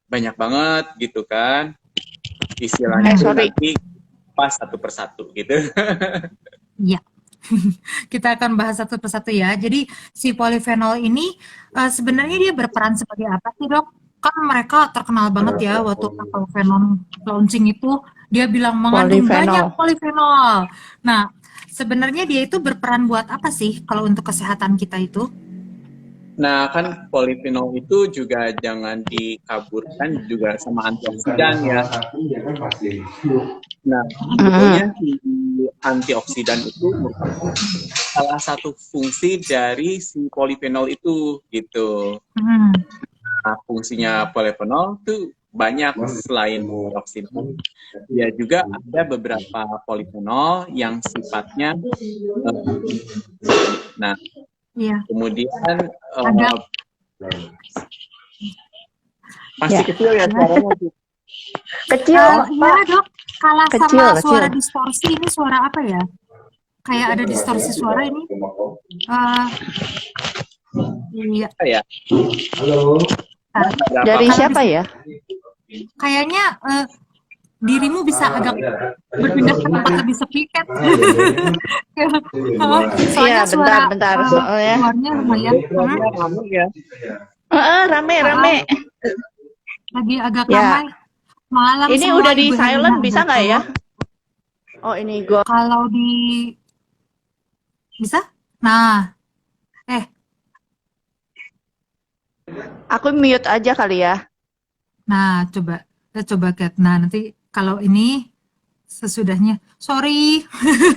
banyak banget gitu kan. Istilahnya tuh sorry. nanti pas satu persatu gitu. Iya. Kita akan bahas satu persatu ya. Jadi si polifenol ini sebenarnya dia berperan sebagai apa sih, Dok? Kan mereka terkenal banget ya waktu polifenol launching itu dia bilang mengandung banyak polifenol. Nah, sebenarnya dia itu berperan buat apa sih kalau untuk kesehatan kita itu? Nah, kan polifenol itu juga jangan dikaburkan juga sama antioksidan ya. Nah, sebetulnya antioksidan itu merupakan salah satu fungsi dari si polifenol itu gitu. Nah, fungsinya polifenol itu banyak selain antioksidan. Ya juga ada beberapa polifenol yang sifatnya nah, iya. Kemudian masih Ya. kecil ya suaranya. Kecil, iya, Dok. Kalah Kecil, sama kecil. suara distorsi, ini suara apa ya? Kayak ada distorsi suara ini. Iya. Ya. Halo. Dari siapa ya? Kayaknya dirimu bisa agak berpindah ke tempat lebih sepi kan? Soalnya Iya, bentar. suaranya lumayan. Rame. Lagi agak Ya. ramai. Malam Ini semua udah di ibu silent Herlina bisa nggak ya? Oh ini gua. Kalau di bisa? Nah, Aku mute aja kali ya. nah kita coba Kat. Nah nanti kalau ini sesudahnya, sorry,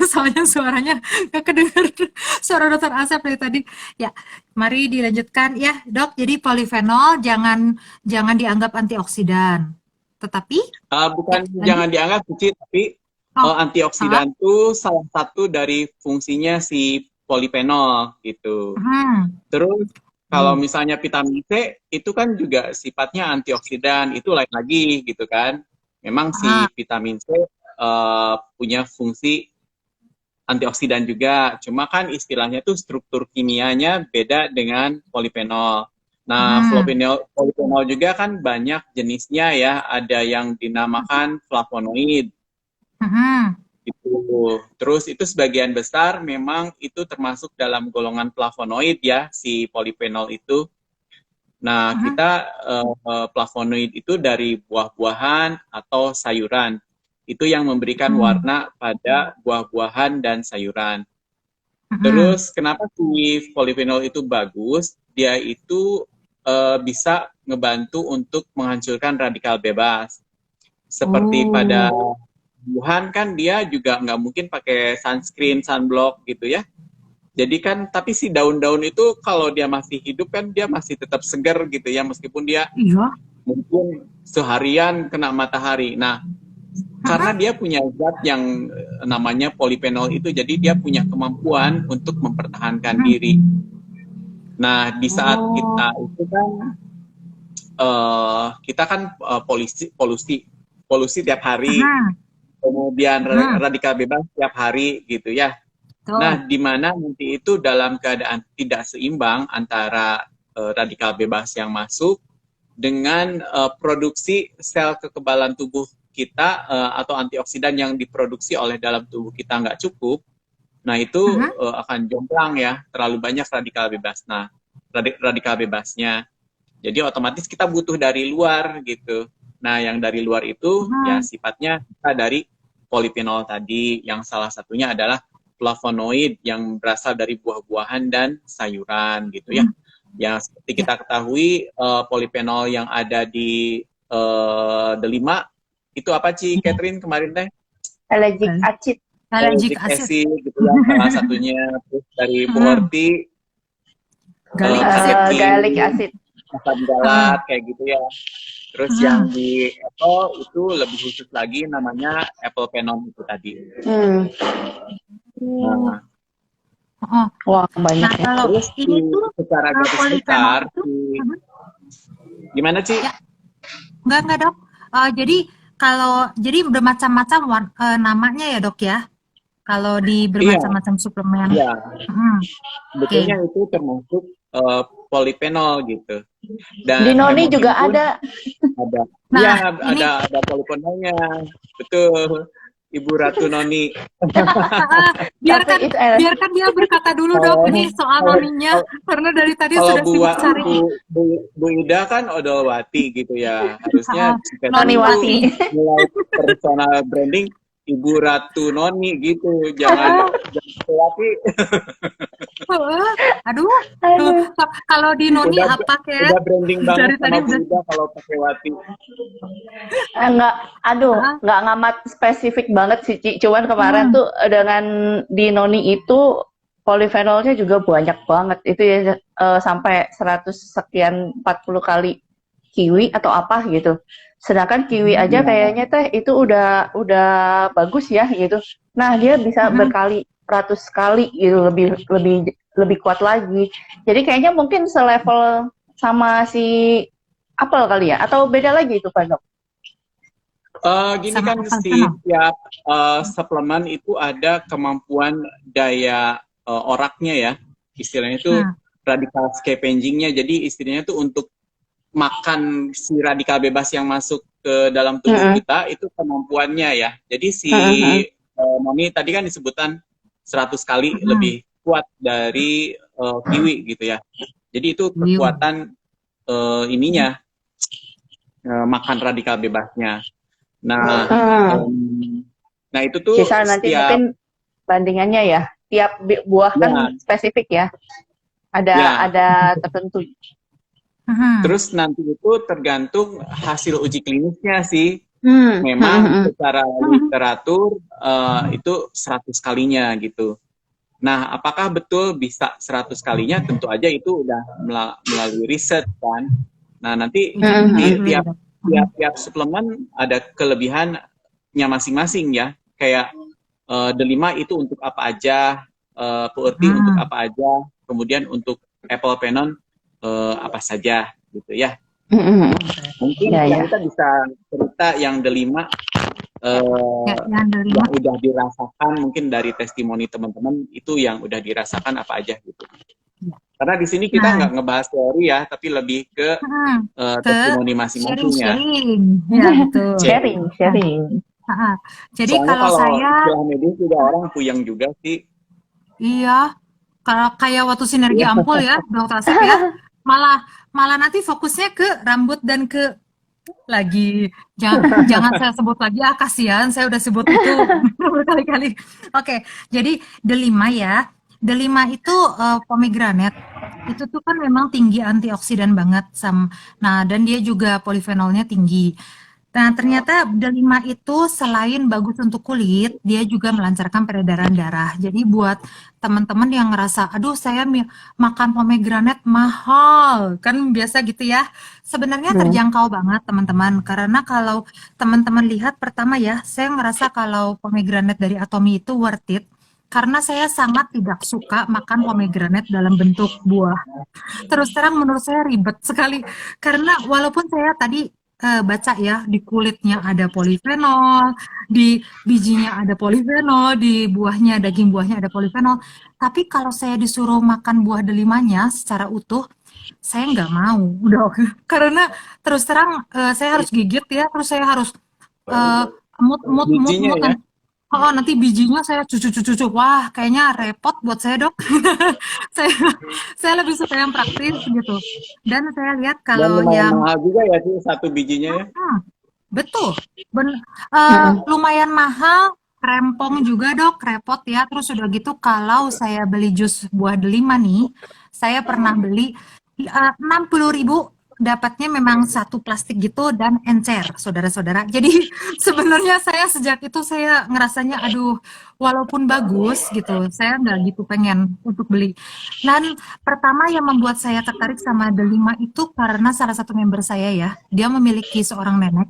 soalnya suaranya nggak kedengar suara Dokter Asep dari tadi. Ya, mari dilanjutkan ya, Dok. Jadi polifenol jangan dianggap antioksidan, tetapi Bukan jangan dianggap suci, tapi antioksidan itu salah satu dari fungsinya si polifenol gitu. Terus kalau misalnya vitamin C itu kan juga sifatnya antioksidan, itu lain lagi gitu kan. Memang si vitamin C punya fungsi antioksidan juga, cuma kan istilahnya tuh struktur kimianya beda dengan polifenol. Nah, polifenol juga kan banyak jenisnya ya, ada yang dinamakan flavonoid. Gitu. Terus itu sebagian besar memang itu termasuk dalam golongan flavonoid ya, si polifenol itu. Nah, kita flavonoid itu dari buah-buahan atau sayuran. Itu yang memberikan warna pada buah-buahan dan sayuran. Terus kenapa si polifenol itu bagus? Dia itu bisa ngebantu untuk menghancurkan radikal bebas. Seperti pada buah kan dia juga nggak mungkin pakai sunscreen, sunblock gitu ya. Jadi kan, tapi si daun-daun itu kalau dia masih hidup kan dia masih tetap segar gitu ya, meskipun dia mungkin seharian kena matahari. Nah, karena dia punya zat yang namanya polifenol itu, jadi dia punya kemampuan untuk mempertahankan diri. Nah, di saat kita itu kan kita kan polusi tiap hari, kemudian radikal bebas tiap hari gitu ya. Nah, di mana nanti itu dalam keadaan tidak seimbang antara radikal bebas yang masuk dengan produksi sel kekebalan tubuh kita atau antioksidan yang diproduksi oleh dalam tubuh kita nggak cukup, nah itu akan jomplang ya, terlalu banyak radikal bebas. Nah, radikal bebasnya, jadi otomatis kita butuh dari luar gitu. Nah, yang dari luar itu ya sifatnya kita dari polifenol tadi, yang salah satunya adalah flavonoid yang berasal dari buah-buahan dan sayuran gitu ya. Yang seperti kita ketahui polifenol yang ada di delima itu apa sih, Catherine kemarin teh? Allergic acid gitu ya, salah satunya. Terus dari buah Galic acid. asam galat kayak gitu ya. Terus yang di apple itu lebih khusus lagi, namanya apple phenom itu tadi. Wah, banyak ya. Kalau terus ini tuh secara garis besar gimana sih? Ya. Enggak Dok. Jadi bermacam-macam namanya ya Dok ya. Kalau di bermacam-macam suplemen. Iya. Sebetulnya itu termasuk polifenol gitu. Dan Di noni hemogin juga pun ada. ada. Nah, Iya, ini ada polifenolnya. Betul. Ibu Ratu Noni. Tapi biarkan itu biarkan dia berkata dulu Kalau dok ini soal kalau noninya karena dari tadi kalau sudah Bu, sibuk cari Bu Ida kan Odolwati gitu ya. Harusnya kita Noni Noniwati. Wati. mulai personal branding Ibu Ratu Noni gitu. Jangan Odolwati. Aduh, tuh, Aduh. kalau di noni Udah apa Ket? udah branding Dari banget tadi sama Bu udah Ida kalau pakai Wati. Enggak, aduh, ah, nggak ngamat spesifik banget sih, Ci. Cuman kemarin hmm, tuh dengan di noni itu polifenolnya juga banyak banget. Itu ya sampai 100 sekian 40 kali kiwi atau apa gitu. Sedangkan kiwi aja Ya. kayaknya teh itu udah bagus ya gitu. Nah, dia bisa hmm, berkali ratus kali gitu, lebih lebih lebih kuat lagi. Jadi kayaknya mungkin selevel sama si apel kali ya, atau beda lagi itu Pak Dok? Gini sama kan apa sana? setiap suplemen itu ada kemampuan daya oraknya ya. Istilahnya itu Hmm, radikal scavengingnya. Jadi istilahnya itu untuk makan si radikal bebas yang masuk ke dalam tubuh Mm-mm. kita itu kemampuannya ya. Jadi si Mm-mm. Mami tadi kan disebutkan 100 kali hmm, lebih kuat dari kiwi gitu ya. Jadi itu Wiu. kekuatan ininya makan radikal bebasnya. Nah, Hmm. nah itu tuh Sisa nanti setiap mungkin bandingannya ya. Tiap buah kan ya spesifik ya. Ada ya. ada tertentu. Hmm, Terus nanti itu tergantung hasil uji klinisnya sih. Hmm. Memang Hmm. secara hmm, literatur itu 100 kalinya gitu. Nah, apakah betul bisa 100 kalinya? Tentu aja itu udah melalui riset kan. Nah, nanti uji Hmm. klinis Hmm. dulu ya dok. tiap suplemen ada kelebihannya masing-masing ya. Kayak delima itu untuk apa aja, PURT untuk Hmm, apa aja, kemudian untuk apple penon apa saja gitu ya. Hmm. Mungkin Ya ya. kita bisa cerita yang delima ya, eh, yang dari yang lima. udah dirasakan mungkin dari testimoni teman-teman itu yang udah dirasakan apa aja gitu. Ya. Karena di sini kita Nah, nggak ngebahas teori ya, tapi lebih ke hmm, ke testimoni masing-masing ya. sharing-sharing, ya betul. Sharing. Sharing, Nah, sharing. jadi Soalnya kalau kalau saya, istilah medis juga orang puyeng juga sih. iya, kalau kayak waktu sinergi Iya. ampul ya, dokter Asep ya, malah malah nanti fokusnya ke rambut dan ke lagi jangan jangan saya sebut lagi ah kasihan saya udah sebut itu berkali-kali. Oke, jadi delima ya. Delima itu pomegranate. Itu tuh kan memang tinggi antioksidan banget nah dan dia juga polifenolnya tinggi. Nah, ternyata delima itu selain bagus untuk kulit, dia juga melancarkan peredaran darah. Jadi buat teman-teman yang ngerasa, aduh saya makan pomegranate mahal, kan biasa gitu ya. Sebenarnya Hmm. terjangkau banget teman-teman, karena kalau teman-teman lihat pertama ya, saya ngerasa kalau pomegranate dari Atomy itu worth it, karena saya sangat tidak suka makan pomegranate dalam bentuk buah. Terus terang menurut saya ribet sekali karena walaupun saya tadi baca ya di kulitnya ada polifenol, di bijinya ada polifenol, di buahnya daging buahnya ada polifenol. Tapi kalau saya disuruh makan buah delimanya secara utuh, saya nggak mau, dok. Karena terus terang saya harus gigit ya, terus saya harus eh, mut mut mut Bijinya mut ya. oh, nanti bijinya saya cucu-cucu. Wah, kayaknya repot buat saya, Dok. Saya saya lebih suka yang praktis gitu. Dan saya lihat Dan kalau lumayan yang mahal juga ya sih satu bijinya ya. betul, Hmm. lumayan mahal, rempong juga, Dok, repot ya. Terus udah gitu kalau saya beli jus buah delima nih, saya pernah beli 60.000 dapatnya memang satu plastik gitu dan encer, saudara-saudara. Jadi sebenarnya saya sejak itu saya ngerasanya, aduh, walaupun bagus gitu, saya nggak gitu pengen untuk beli. Dan pertama yang membuat saya tertarik sama delima itu karena salah satu member saya ya, dia memiliki seorang nenek.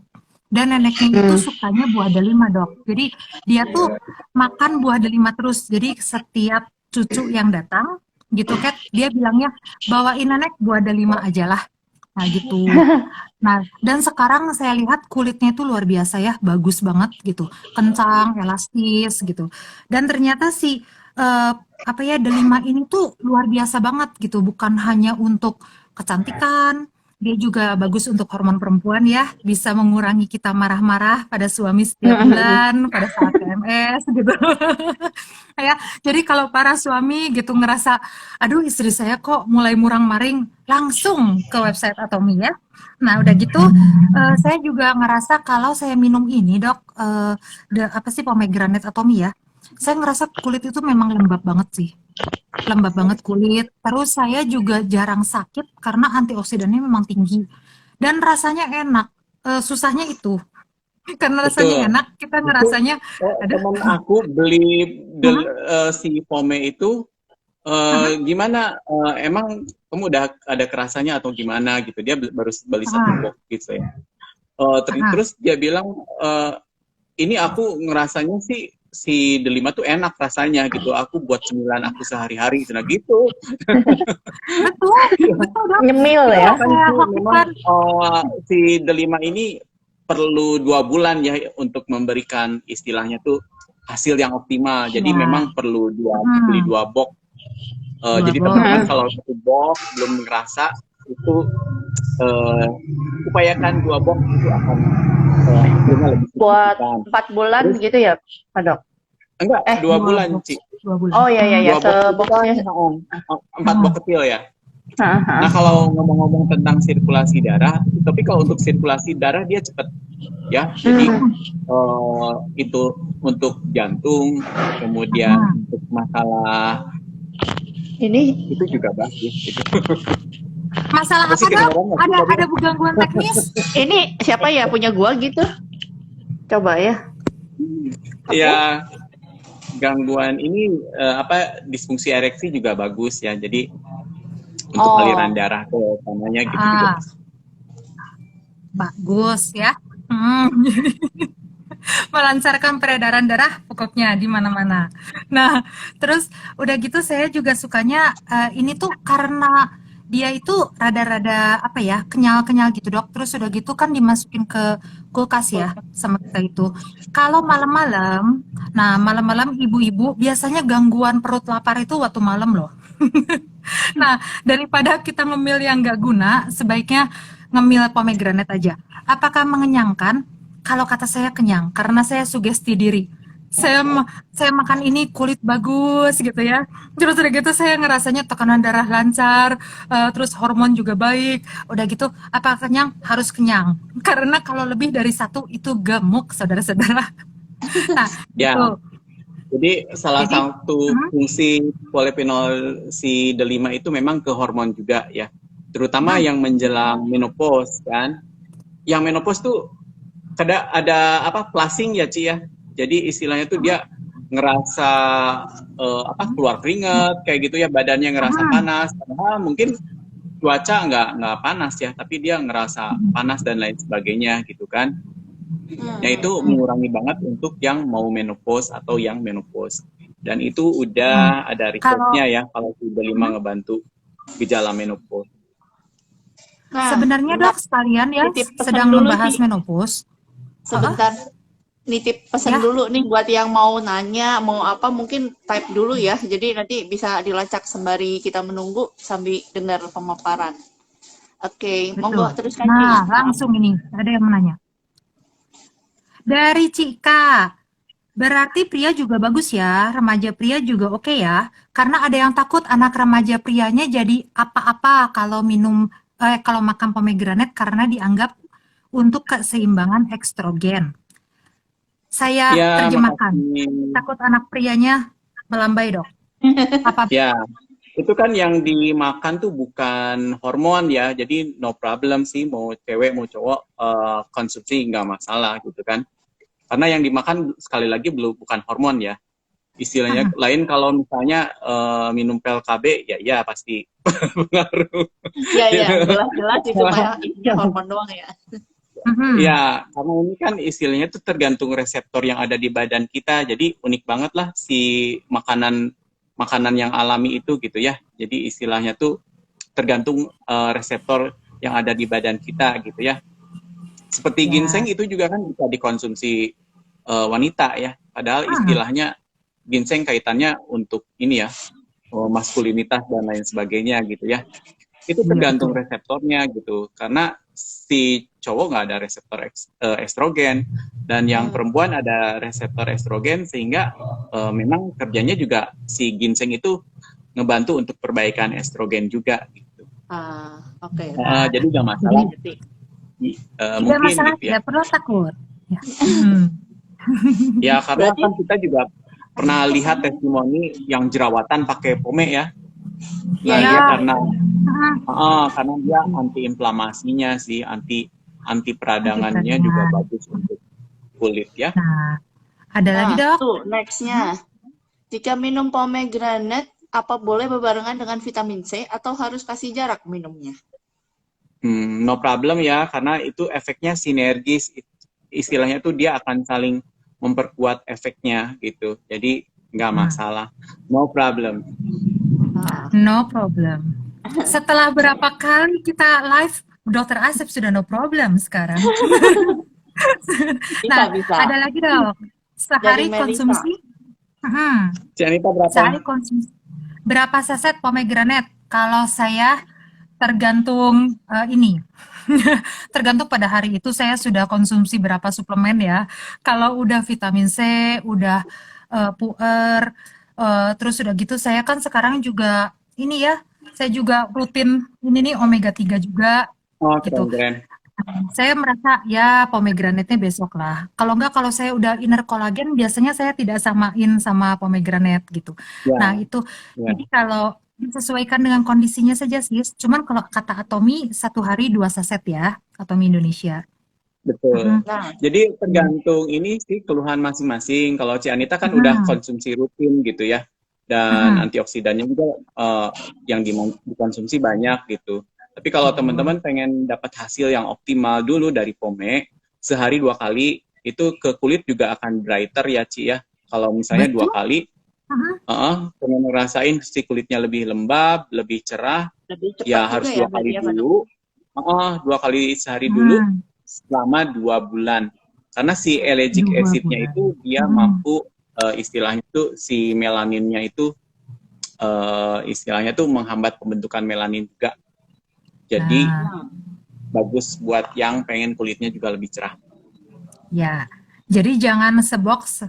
Dan neneknya itu Hmm. sukanya buah delima, Dok. Jadi dia tuh makan buah delima terus. Jadi setiap cucu yang datang gitu Kat, dia bilangnya bawain nenek buah delima aja lah. Nah gitu. Nah, dan sekarang saya lihat kulitnya itu luar biasa ya, bagus banget gitu. Kencang, elastis gitu. Dan ternyata si apa ya, delima ini tuh luar biasa banget gitu, bukan hanya untuk kecantikan, dia juga bagus untuk hormon perempuan ya, bisa mengurangi kita marah-marah pada suami setiap bulan, pada saat PMS gitu. Ya, jadi kalau para suami gitu ngerasa, aduh istri saya kok mulai murang-maring, langsung ke website Atomi ya. Nah udah gitu, saya juga ngerasa kalau saya minum ini dok, apa sih pomegranate Atomi ya, saya ngerasa kulit itu memang lembab banget sih, lembab banget kulit. Terus saya juga jarang sakit karena antioksidannya memang tinggi dan rasanya enak. Susahnya itu karena rasanya Betul. enak, kita Itu ngerasanya, aduh, temen aku beli hmm, si pome itu hmm, gimana? Emang kamu udah ada kerasanya atau gimana gitu? Dia baru beli satu hmm, box gitu ya. hmm. Terus dia bilang ini aku ngerasanya sih si delima tuh enak rasanya gitu. Aku buat cemilan aku sehari-hari gitu. Betul, betul dok. Nyemil Itu ya. yang Kan saya sih memang lakukan. si delima ini perlu 2 bulan ya untuk memberikan istilahnya tuh hasil yang optimal. Jadi Ya, memang perlu beli hmm, 2 box. dua Jadi teman-teman box. kalau 1 box belum ngerasa itu uh, upayakan 2 box itu akan hasilnya lebih Buat signifikan. 4 bulan Terus gitu ya, Pak Dok? enggak Eh, dua Dua bulan box, Ci. 2 bulan. oh ya ya ya, 2 box itu kan seboxnya. 4 box kecil ya. Nah, Hmm. kalau ngomong-ngomong tentang sirkulasi darah, tapi kalau untuk sirkulasi darah dia cepat ya. Jadi itu untuk jantung, kemudian Hmm. untuk masalah Ini itu juga bagus gitu. Masalah Apa apa sih dok? kedengeran nggak sih Ada tadi? ada gangguan teknis? ini siapa ya punya gua gitu? Coba ya. Oke. Ya, gangguan ini apa disfungsi ereksi juga bagus ya. Jadi untuk aliran Oh, darah ke sananya gitu juga Ah, bagus. bagus ya. Melancarkan peredaran darah pokoknya di mana-mana. Nah, terus udah gitu saya juga sukanya ini tuh karena dia itu rada-rada apa ya, kenyal-kenyal gitu dok. Terus udah gitu kan dimasukin ke kulkas ya sama kita itu. Kalau malam-malam, nah malam-malam ibu-ibu biasanya gangguan perut lapar itu waktu malam loh. Nah, daripada kita ngemil yang nggak guna, sebaiknya ngemil pomegranate aja. Apakah mengenyangkan? Kalau kata saya kenyang, karena saya sugesti diri. Saya makan ini kulit bagus gitu ya. Terus udah gitu saya ngerasanya tekanan darah lancar, terus hormon juga baik. Udah gitu, apa kenyang? Harus kenyang. Karena kalau lebih dari satu itu gemuk, saudara-saudara. Nah, Ya, itu. jadi salah Jadi, satu fungsi polyphenol si delima itu memang ke hormon juga ya. Terutama hmm, yang menjelang menopause kan. Yang menopause tuh ada apa flushing ya Ci ya. Jadi istilahnya tuh dia ngerasa apa keluar keringat kayak gitu ya, badannya ngerasa panas. Padahal mungkin cuaca nggak panas ya, tapi dia ngerasa panas dan lain sebagainya gitu kan. Ya itu mengurangi banget untuk yang mau menopause atau yang menopause. Dan itu udah ada kalau risetnya ya kalau sudah 5 ngebantu gejala menopause. nah, sebenarnya bentar. dok sekalian ya Titip pesan sedang dulu membahas nih. menopause. Heeh, Sebentar. Nitip pesan ya. dulu nih buat yang mau nanya, mau apa mungkin type dulu ya. Jadi nanti bisa dilacak sembari kita menunggu sambil dengar pemaparan. Oke, monggo Betul. teruskan Ci. Nah, Maaf. langsung ini ada yang menanya. Dari Cika, berarti pria juga bagus ya, remaja pria juga oke ya. Karena ada yang takut anak remaja prianya jadi apa-apa kalau kalau makan pomegranate karena dianggap untuk keseimbangan estrogen. Saya Ya, terjemahkan. makasih. Takut anak prianya melambai, Dok. Apa? Ya, itu kan yang dimakan tuh bukan hormon ya, jadi no problem sih mau cewek mau cowok konsumsi nggak masalah gitu kan. Karena yang dimakan sekali lagi belum bukan hormon ya. Istilahnya lain kalau misalnya minum pil KB ya ya pasti pengaruh. Ya ya, jelas-jelas itu mah isinya hormon doang ya. Mhm. Ya, karena ini kan istilahnya tuh tergantung reseptor yang ada di badan kita. Jadi unik banget lah si makanan makanan yang alami itu gitu ya. Jadi istilahnya tuh tergantung reseptor yang ada di badan kita gitu ya. Seperti ginseng Ya. itu juga kan bisa dikonsumsi wanita ya. Padahal istilahnya ginseng kaitannya untuk ini ya, maskulinitas dan lain sebagainya gitu ya. Itu tergantung reseptornya gitu, karena si cowok nggak ada reseptor estrogen dan yang perempuan ada reseptor estrogen, sehingga memang kerjanya juga si ginseng itu ngebantu untuk perbaikan estrogen juga gitu. Oke. Jadi nggak masalah. Tidak masalah, gitu ya. Tidak perlu takut. Ya. Ya karena kan kita juga pernah lihat testimoni yang jerawatan pakai pome ya. Nah, dia karena dia anti-inflamasinya sih, anti peradangannya juga bagus untuk kulit ya. Nah, ada lagi dok? Tuh, nextnya. Jika minum pomegranate, apa boleh berbarengan dengan vitamin C atau harus kasih jarak minumnya? No problem ya, karena itu efeknya sinergis. Istilahnya tuh dia akan saling memperkuat efeknya gitu. Jadi nggak masalah. No problem. No problem. Setelah berapa kali kita live, Dokter Asep sudah no problem sekarang. Bisa. Ada lagi dok. Sehari konsumsi. Cianita berapa? Sehari konsumsi. Berapa saset pomegranate? Kalau saya tergantung tergantung pada hari itu saya sudah konsumsi berapa suplemen ya. Kalau udah vitamin C, udah puer, terus udah gitu saya kan sekarang juga ini ya, saya juga rutin ini nih omega 3 juga gitu. Keren. Saya merasa ya pomegranate-nya besok lah. Kalau enggak, kalau saya udah inner collagen biasanya saya tidak samain sama pomegranate gitu. Nah itu jadi kalau disesuaikan dengan kondisinya saja sih. Cuman kalau kata Atomi 1 hari 2 saset ya, Atomi Indonesia. Betul. Jadi tergantung ini sih keluhan masing-masing. Kalau Cianita kan udah konsumsi rutin gitu ya, dan antioksidannya juga yang dikonsumsi banyak gitu. Tapi kalau teman-teman pengen dapat hasil yang optimal dulu dari pome, sehari 2 kali itu ke kulit juga akan brighter ya Ci ya. Kalau misalnya 2 kali, pengen ngerasain si kulitnya lebih lembab, lebih cerah, ya harus 2 kali dulu. 2 kali sehari dulu selama 2 bulan. Karena si allergic acid-nya itu dia mampu istilahnya itu si melaninnya itu istilahnya tuh menghambat pembentukan melanin juga. Jadi bagus buat yang pengen kulitnya juga lebih cerah. Ya, jadi jangan sebox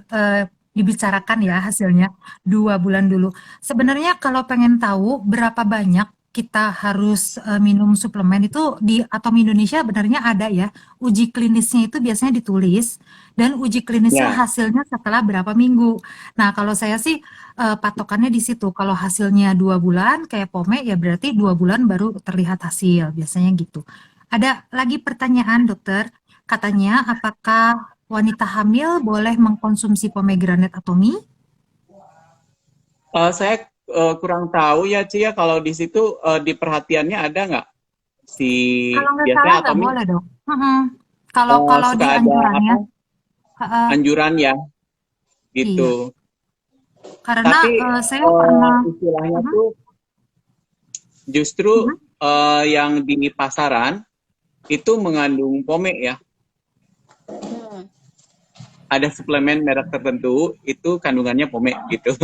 dibicarakan ya hasilnya 2 bulan dulu. Sebenarnya kalau pengen tahu berapa banyak kita harus minum suplemen itu di Atomi Indonesia benarnya ada ya. Uji klinisnya itu biasanya ditulis dan uji klinisnya hasilnya setelah berapa minggu. Nah kalau saya sih patokannya di situ. Kalau hasilnya 2 bulan kayak pome ya berarti 2 bulan baru terlihat hasil. Biasanya gitu. Ada lagi pertanyaan dokter. Katanya apakah wanita hamil boleh mengkonsumsi pomegranate Atomi? Saya kurang tahu ya Ci ya, kalau di situ di perhatiannya ada nggak si kalau nggak biasanya salah nggak Atomi boleh dok. Kalau di anjurannya anjuran ya gitu. Iya. Karena tapi saya pernah istilahnya tuh justru yang di pasaran itu mengandung pome ya. Ada suplemen merek tertentu itu kandungannya pome gitu.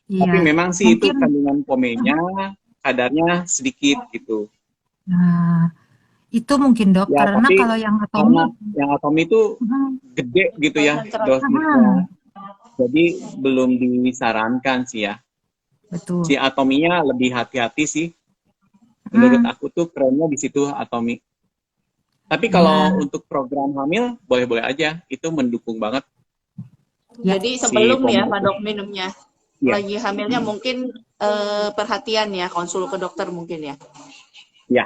Tapi memang sih mungkin, itu kandungan pomenya kadarnya sedikit gitu. Nah, itu mungkin dok, ya, karena kalau yang Atomi itu gede gitu ya dosisnya. Jadi belum disarankan sih ya. Betul. Si Atominya lebih hati-hati sih. Menurut aku tuh kerennya di situ Atomi. Tapi kalau untuk program hamil boleh-boleh aja, itu mendukung banget. Jadi sebelum ya Pak Dok minumnya. Lagi hamilnya mungkin perhatian ya, konsul ke dokter mungkin ya. Ya.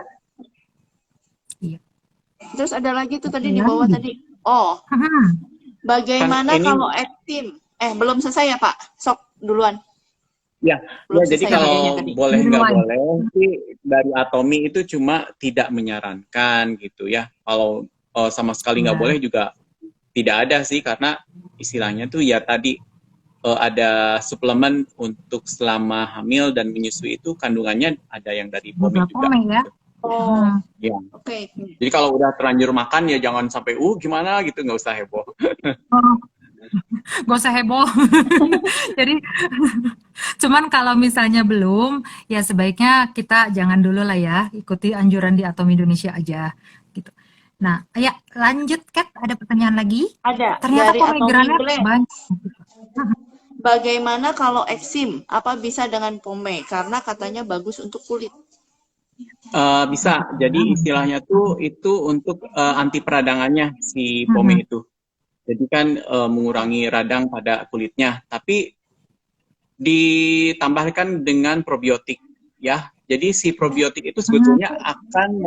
Terus ada lagi tuh tadi di bawah tadi. Oh, bagaimana kan kalau ektim? Belum selesai ya Pak? Sok duluan. Ya jadi kalau boleh nggak boleh sih dari Atomi itu cuma tidak menyarankan gitu ya. Kalau sama sekali nggak boleh juga tidak ada sih, karena istilahnya tuh ya tadi ada suplemen untuk selama hamil dan menyusui itu kandungannya ada yang dari pome juga. Ya? Ya. Jadi kalau udah terlanjur makan ya jangan sampai gimana gitu, nggak usah heboh. Gak usah heboh. Jadi, cuman kalau misalnya belum, ya sebaiknya kita jangan dulu lah ya, ikuti anjuran di Atom Indonesia aja, gitu. Nah, ya lanjut, Kat, ada pertanyaan lagi? Ada Ternyata dari Atomic pomegranate Blend. banyak. Bagaimana kalau eksim? Apa bisa dengan pome? Karena katanya bagus untuk kulit. Bisa. Jadi istilahnya tuh itu untuk anti peradangannya si pome itu. Jadi kan mengurangi radang pada kulitnya. Tapi ditambahkan dengan probiotik ya. Jadi si probiotik itu sebetulnya akan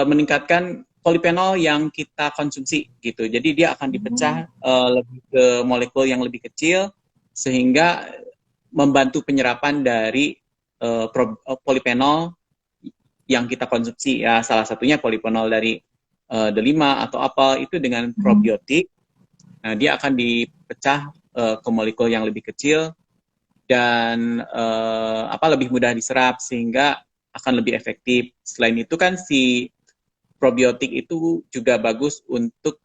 meningkatkan polifenol yang kita konsumsi gitu. Jadi dia akan dipecah lebih ke molekul yang lebih kecil sehingga membantu penyerapan dari polifenol yang kita konsumsi ya. Salah satunya polifenol dari delima atau apel itu dengan probiotik. Nah, dia akan dipecah ke molekul yang lebih kecil dan lebih mudah diserap sehingga akan lebih efektif. Selain itu kan si probiotik itu juga bagus untuk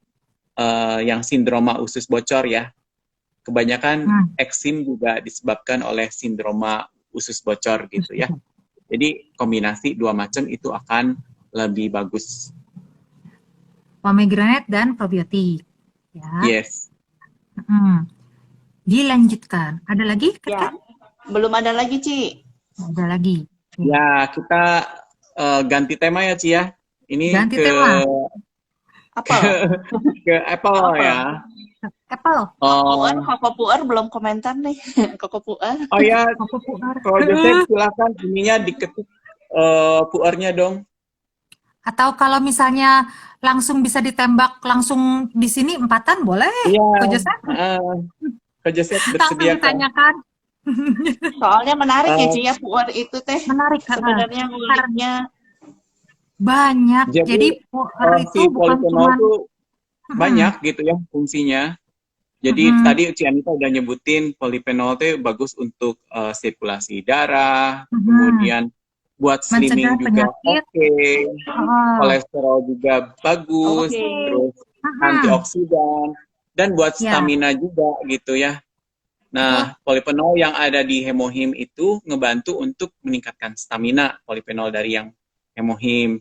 yang sindroma usus bocor ya. Kebanyakan eksim juga disebabkan oleh sindroma usus bocor gitu ya. Jadi kombinasi dua macam itu akan lebih bagus. Pomegranate dan probiotik. Ya. Yes. Dilanjutkan. Ada lagi? Ya, belum ada lagi, Ci. Ada lagi. Ya, kita ganti tema ya, Ci ya. Ini ganti tema. Apple. Ke Apple ya. Apple. Koko Puar belum komentar nih. Koko Puar. Oh ya, kalau Joseph silakan ininya diketik puarnya dong. Atau kalau misalnya langsung bisa ditembak langsung di sini empatan boleh? Iya. Ko Joseph? Ko Joseph bersedia. Langsung ditanyakan. Soalnya menarik ya, Ci ya, puar itu teh. Menarik sebenarnya nguliknya banyak. Jadi puar itu bukan cuma banyak gitu ya fungsinya. Jadi tadi Ci Anita udah nyebutin polifenol itu bagus untuk sirkulasi darah, kemudian buat slimming juga oke. Kolesterol juga bagus, terus antioksidan dan buat stamina juga gitu ya. Nah, polifenol yang ada di hemohim itu ngebantu untuk meningkatkan stamina polifenol dari yang hemohim.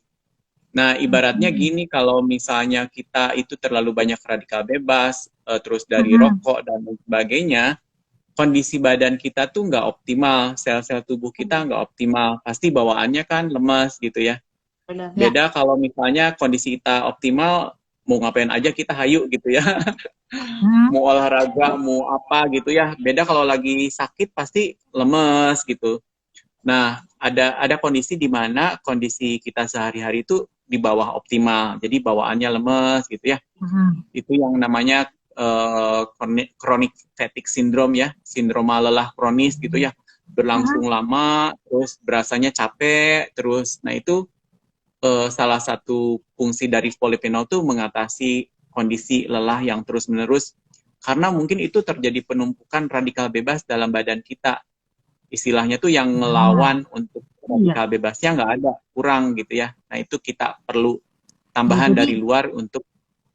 Nah, ibaratnya gini, kalau misalnya kita itu terlalu banyak radikal bebas, terus dari rokok dan sebagainya, kondisi badan kita tuh nggak optimal, sel-sel tubuh kita nggak optimal, pasti bawaannya kan lemas gitu ya. Benar. Beda kalau misalnya kondisi kita optimal, mau ngapain aja kita hayu gitu ya. Mau olahraga, mau apa gitu ya. Beda kalau lagi sakit pasti lemes gitu. Nah, ada kondisi di mana kondisi kita sehari-hari itu di bawah optimal. Jadi bawaannya lemes gitu ya. Itu yang namanya chronic fatigue syndrome ya, sindroma lelah kronis gitu ya, berlangsung lama, terus berasanya capek, terus, nah itu salah satu fungsi dari polifenol itu mengatasi kondisi lelah yang terus-menerus, karena mungkin itu terjadi penumpukan radikal bebas dalam badan kita, istilahnya tuh yang ngelawan untuk radikal bebasnya nggak ada, kurang gitu ya, nah itu kita perlu tambahan dari luar untuk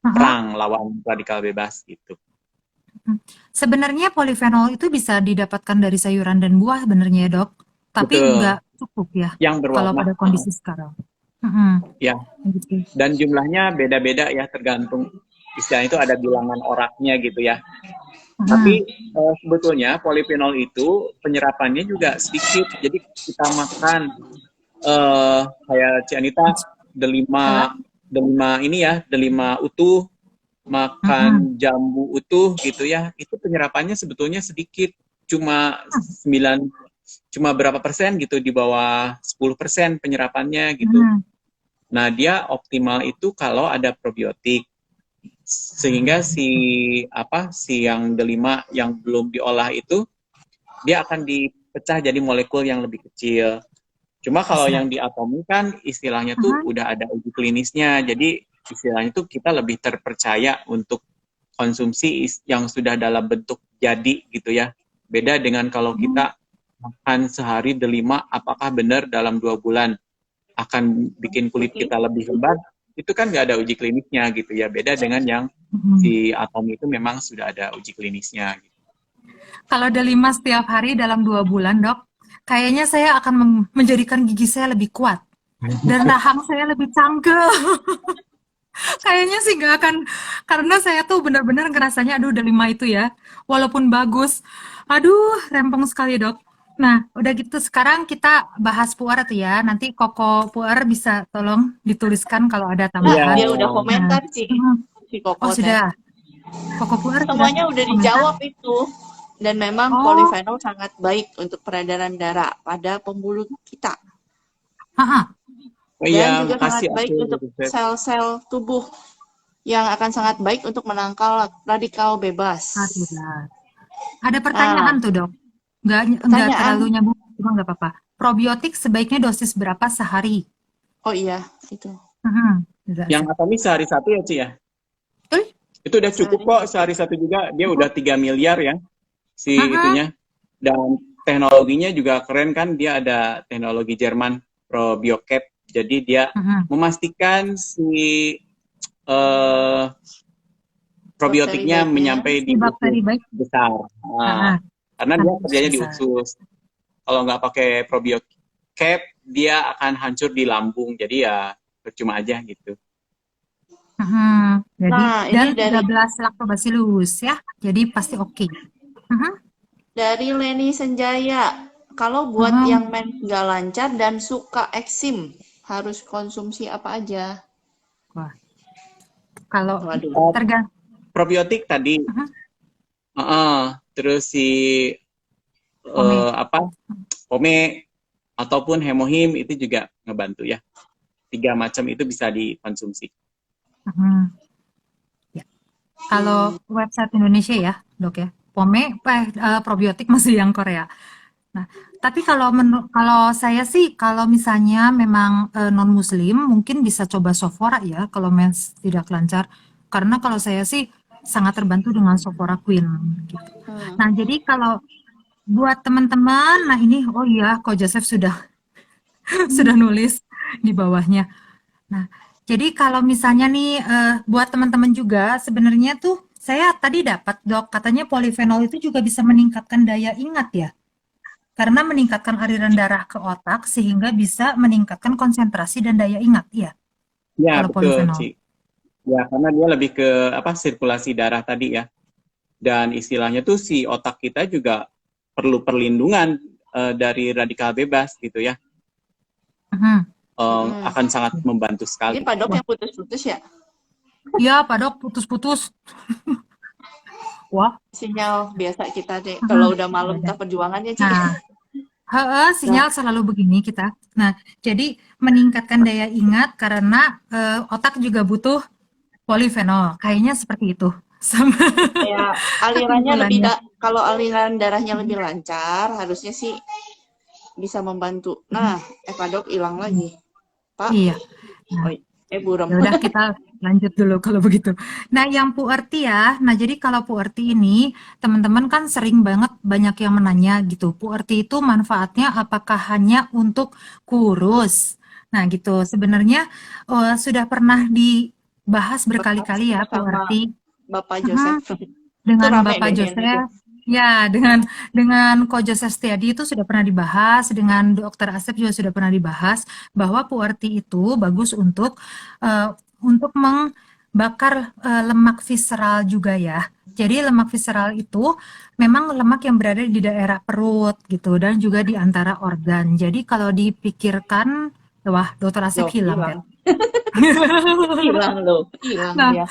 perang lawan radikal bebas gitu. Sebenarnya polifenol itu bisa didapatkan dari sayuran dan buah sebenarnya ya dok, tapi nggak cukup ya yang berwarna, kalau pada kondisi sekarang. Ya, dan jumlahnya beda-beda ya, tergantung istilahnya itu ada bilangan oraknya gitu ya. Tapi sebetulnya polifenol itu penyerapannya juga sedikit, jadi kita makan kayak Ci Anita delima ini ya, delima utuh, makan jambu utuh gitu ya, itu penyerapannya sebetulnya sedikit, cuma berapa persen gitu, di bawah 10% penyerapannya gitu. Nah, dia optimal itu kalau ada probiotik, sehingga si yang delima yang belum diolah itu dia akan dipecah jadi molekul yang lebih kecil. Cuma kalau yang di atomi kan istilahnya tuh udah ada uji klinisnya, jadi istilahnya tuh kita lebih terpercaya untuk konsumsi yang sudah dalam bentuk jadi gitu ya. Beda dengan kalau kita makan sehari delima, apakah benar dalam 2 bulan akan bikin kulit kita lebih lebat, itu kan nggak ada uji klinisnya gitu ya. Beda dengan yang si Atomy itu memang sudah ada uji klinisnya. Gitu. Kalau ada 5 setiap hari dalam 2 bulan, Dok, kayaknya saya akan menjadikan gigi saya lebih kuat dan rahang saya lebih cangkel. Kayaknya sih nggak akan, karena saya tuh benar-benar ngerasanya, aduh udah 5 itu ya, walaupun bagus, aduh rempong sekali Dok. Nah, udah gitu sekarang kita bahas puer tuh ya, nanti Koko puer bisa tolong dituliskan kalau ada tambahan. Dia udah komentar sih, si Koko. Oh sudah, Koko puer semuanya udah dijawab itu. Dan memang polifenol sangat baik untuk peredaran darah pada pembuluh kita. Dan juga sangat baik untuk sel-sel tubuh yang akan sangat baik untuk menangkal radikal bebas. Ada pertanyaan tuh Dok, nggak terlalu nyambung, cuma nggak apa-apa. Probiotik sebaiknya dosis berapa sehari? Oh iya, itu. Yang Atomy sehari 1 ya Ci ya? Itu udah cukup kok, sehari 1 juga, dia udah 3 miliar ya, si itunya. Dan teknologinya juga keren kan, dia ada teknologi Jerman, ProbioCap. Jadi dia memastikan si probiotiknya menyampai di usus besar. Karena dia kerjanya di usus. Kalau nggak pakai ProbioCap, dia akan hancur di lambung. Jadi ya percuma aja gitu. Jadi dan 13 lactobacillus ya. Jadi pasti oke. Dari Leni Senjaya, kalau buat yang men nggak lancar dan suka eksim, harus konsumsi apa aja? Wah. Kalau tergantung probiotik tadi, terus si pome ataupun hemohim itu juga ngebantu ya. 3 macam itu bisa dikonsumsi. Ya. Kalau website Indonesia ya, Dok ya, pome, probiotik masih yang Korea. Nah, tapi kalau saya sih, kalau misalnya memang non-muslim, mungkin bisa coba Sofora ya, kalau mens tidak lancar. Karena kalau saya sih sangat terbantu dengan Sofora Queen. Gitu. Nah, jadi kalau buat teman-teman, nah ini, oh iya, Ko Joseph sudah nulis di bawahnya. Nah, jadi kalau misalnya nih, buat teman-teman juga, sebenarnya tuh, saya tadi dapat, Dok, katanya polifenol itu juga bisa meningkatkan daya ingat ya. Karena meningkatkan aliran darah ke otak sehingga bisa meningkatkan konsentrasi dan daya ingat, ya? Ya, betul, Ci. Ya, karena dia lebih ke sirkulasi darah tadi ya. Dan istilahnya tuh si otak kita juga perlu perlindungan dari radikal bebas gitu ya. Akan sangat membantu sekali. Ini Pak Dok yang putus-putus ya? Iya, Pak Dok, putus-putus. Wah, sinyal biasa kita deh. Kalau udah malam kita perjuangannya Ci. Sinyal selalu begini kita. Nah, jadi meningkatkan daya ingat karena otak juga butuh polifenol. Kayaknya seperti itu. Sama. Ya, alirannya lebih kalau aliran darahnya lebih lancar, harusnya sih bisa membantu. Nah, Pak Dok hilang lagi. Pak. Iya. Nah, buram. Udah kita lanjut dulu kalau begitu. Nah, yang puerti ya. Nah, jadi kalau puerti ini, teman-teman kan sering banget banyak yang menanya gitu. Puerti itu manfaatnya apakah hanya untuk kurus? Nah, gitu. Sebenarnya sudah pernah dibahas berkali-kali ya puerti. Bapak Joseph. Dengan Bapak Joseph. Ya, dengan Ko Joseph Setiadi itu sudah pernah dibahas, dengan Dokter Asep juga sudah pernah dibahas bahwa puerti itu bagus untuk membakar lemak visceral juga ya. Jadi lemak visceral itu memang lemak yang berada di daerah perut gitu dan juga di antara organ. Jadi kalau dipikirkan, wah Dokter Asep hilang kan? Hilang loh, hilang ya.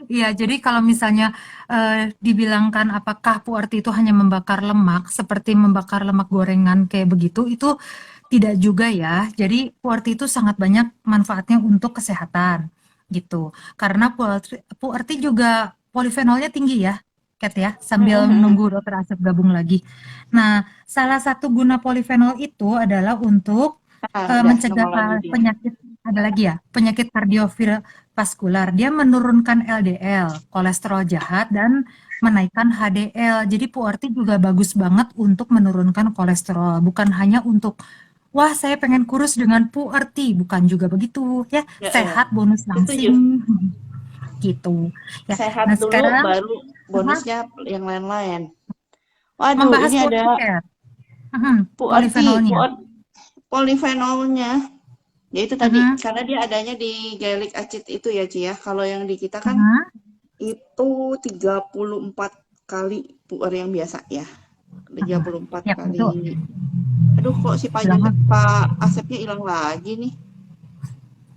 Iya, jadi kalau misalnya dibilangkan apakah puerti itu hanya membakar lemak, seperti membakar lemak gorengan kayak begitu, itu tidak juga ya. Jadi puerti itu sangat banyak manfaatnya untuk kesehatan, gitu. Karena puerti juga polifenolnya tinggi ya, Kat ya, sambil menunggu Dokter Asep gabung lagi. Nah, salah satu guna polifenol itu adalah untuk mencegah penyakit, ada lagi ya, penyakit kardiovaskular. Dia menurunkan LDL, kolesterol jahat, dan menaikkan HDL. Jadi puerti juga bagus banget untuk menurunkan kolesterol. Bukan hanya untuk, wah saya pengen kurus dengan puerti. Bukan juga begitu ya, sehat bonus langsing. gitu. Ya. Sehat Nah, dulu sekarang baru bonusnya yang lain-lain. Waduh, membahas ini puar ada ya. puerti, Polifenolnya. polifenolnya. Ya itu tadi, Mhm, karena dia adanya di gallic acid itu ya, Ci ya. Kalau yang di kita kan mhm. itu 34 kali puer yang biasa ya. 34 Ya, betul. kali. Aduh, kok si Bilang, Pak Asepnya hilang lagi nih.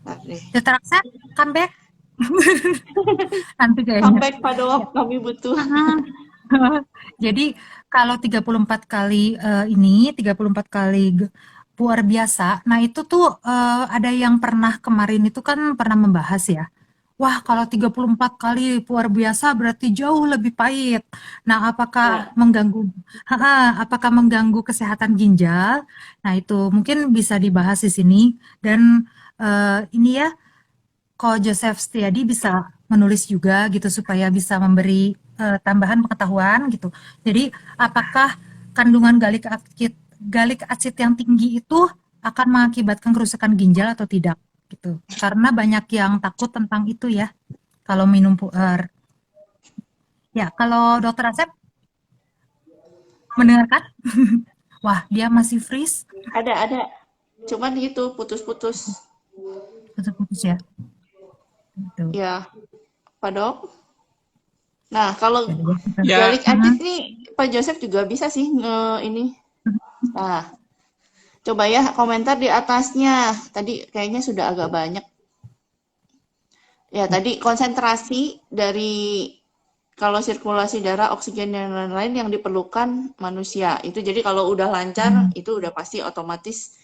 Ntar deh. Dokter Aksa, comeback nanti kayaknya. Comeback Pak Ya. Dok, kami butuh. Mhm. Jadi kalau 34 kali ini 34 kali puar biasa. Nah, itu tuh ada yang pernah kemarin itu kan pernah membahas ya. Wah, kalau 34 kali puar biasa berarti jauh lebih pahit. Nah, apakah Ya, mengganggu apakah mengganggu kesehatan ginjal? Nah, itu mungkin bisa dibahas di sini dan ini ya Ko Joseph Setiadi bisa menulis juga gitu supaya bisa memberi tambahan pengetahuan gitu. Jadi apakah kandungan galik acid yang tinggi itu akan mengakibatkan kerusakan ginjal atau tidak gitu. Karena banyak yang takut tentang itu ya kalau minum puer. Ya, kalau Dokter Asep mendengarkan, wah dia masih freeze, ada. Cuman gitu, putus-putus. putus-putus ya. Gitu. Ya, Pak Dok. Nah, kalau Jadi, ya. Ya, gallic acid nih, Pak Joseph juga bisa sih ini. Nah, coba ya komentar di atasnya. Tadi kayaknya sudah agak banyak. Ya, tadi konsentrasi dari kalau sirkulasi darah, oksigen dan lain-lain yang diperlukan manusia. Itu jadi kalau udah lancar, itu udah pasti otomatis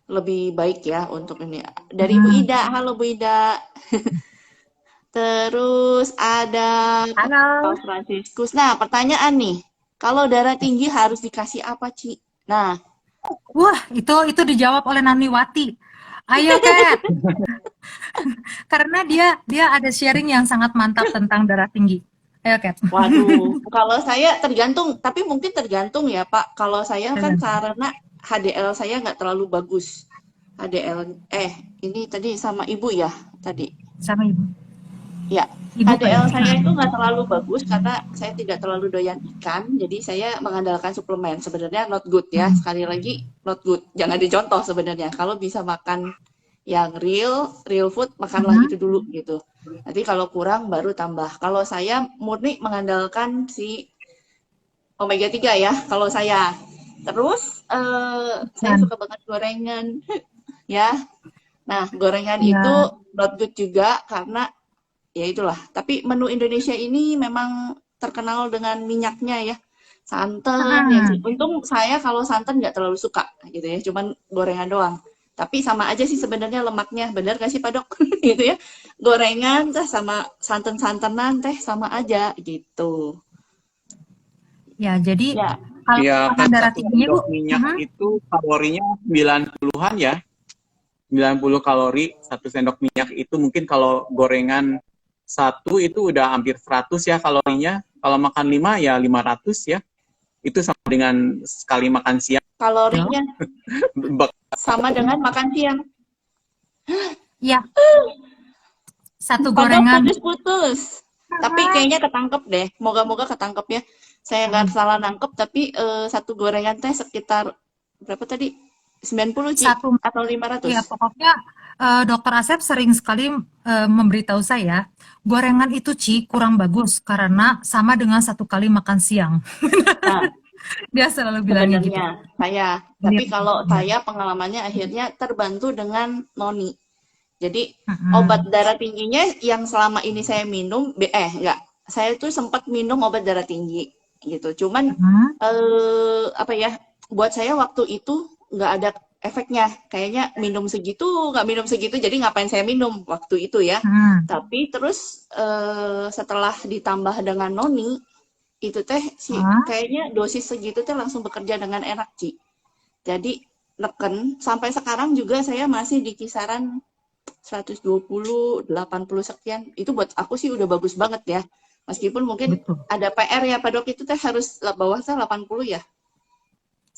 lebih baik ya untuk ini. Dari Ibu Hmm. Ida, halo Bu Ida. Terus ada Pak Halo. Franciscus. Nah, pertanyaan nih, kalau darah tinggi harus dikasih apa, Ci? Nah, Wah, itu dijawab oleh Naniwati. Ayo, Kat. Karena dia dia ada sharing yang sangat mantap tentang darah tinggi. Ayo, Kat. waduh, kalau saya tergantung, tapi mungkin tergantung ya, Pak. Kalau saya kan karena HDL saya nggak terlalu bagus. HDL, ini tadi sama Ibu ya, tadi. Sama Ibu. Ya, Ibu HDL kayaknya. saya itu nggak terlalu bagus karena saya tidak terlalu doyan ikan, jadi saya mengandalkan suplemen. Sebenarnya not good ya, sekali lagi not good. Jangan dicontoh sebenarnya. Kalau bisa makan yang real food, makanlah itu dulu gitu. Nanti kalau kurang baru tambah. Kalau saya murni mengandalkan si omega 3 ya, kalau saya. Terus saya Dan, suka banget gorengan ya. Nah, gorengan itu ya, not good juga karena ya itulah. Tapi menu Indonesia ini memang terkenal dengan minyaknya ya. Santan yang untung saya kalau santan nggak terlalu suka gitu ya, cuman gorengan doang. Tapi sama aja sih sebenarnya lemaknya, bener gak sih Pak Dok? gitu ya. Gorengan teh sama santan-santanan teh sama aja gitu. ya, jadi Ya, kalau ya karena kan darah satu tingginya, Bu, sendok minyak itu kalorinya 90-an ya. 90 kalori satu sendok minyak itu mungkin kalau gorengan satu itu udah hampir 100 ya kalorinya. Kalau makan 5 ya 500 ya. Itu sama dengan sekali makan siang. kalorinya sama dengan makan siang. ya, satu Pak Dok gorengan. putus-putus. Tapi kayaknya ketangkep deh. Moga-moga ketangkep ya. Saya nggak salah nangkep, tapi satu gorengan teh sekitar berapa tadi? 90 Ci Satu, atau 500? ya pokoknya Dokter Asep sering sekali memberitahu saya, gorengan itu Ci kurang bagus karena sama dengan satu kali makan siang. Nah, Dia selalu bilangnya gitu. sebenarnya saya. Iya, Tapi kalau iya. saya pengalamannya akhirnya terbantu dengan noni. Jadi obat Mm-mm. darah tingginya yang selama ini saya minum, enggak. Saya tuh sempat minum obat darah tinggi gitu. Cuman Mm-mm. apa ya? Buat saya waktu itu nggak ada efeknya. Kayaknya nggak minum segitu. Jadi ngapain saya minum waktu itu ya? Mm. Tapi terus setelah ditambah dengan noni, itu teh Ah, kayaknya dosis segitu teh langsung bekerja dengan enak Ci. Jadi neken sampai sekarang juga saya masih di kisaran 120, 80 sekian. Itu buat aku sih udah bagus banget ya. Meskipun mungkin betul. ada PR ya Pak Dok, itu teh harus bawahnya 80 ya.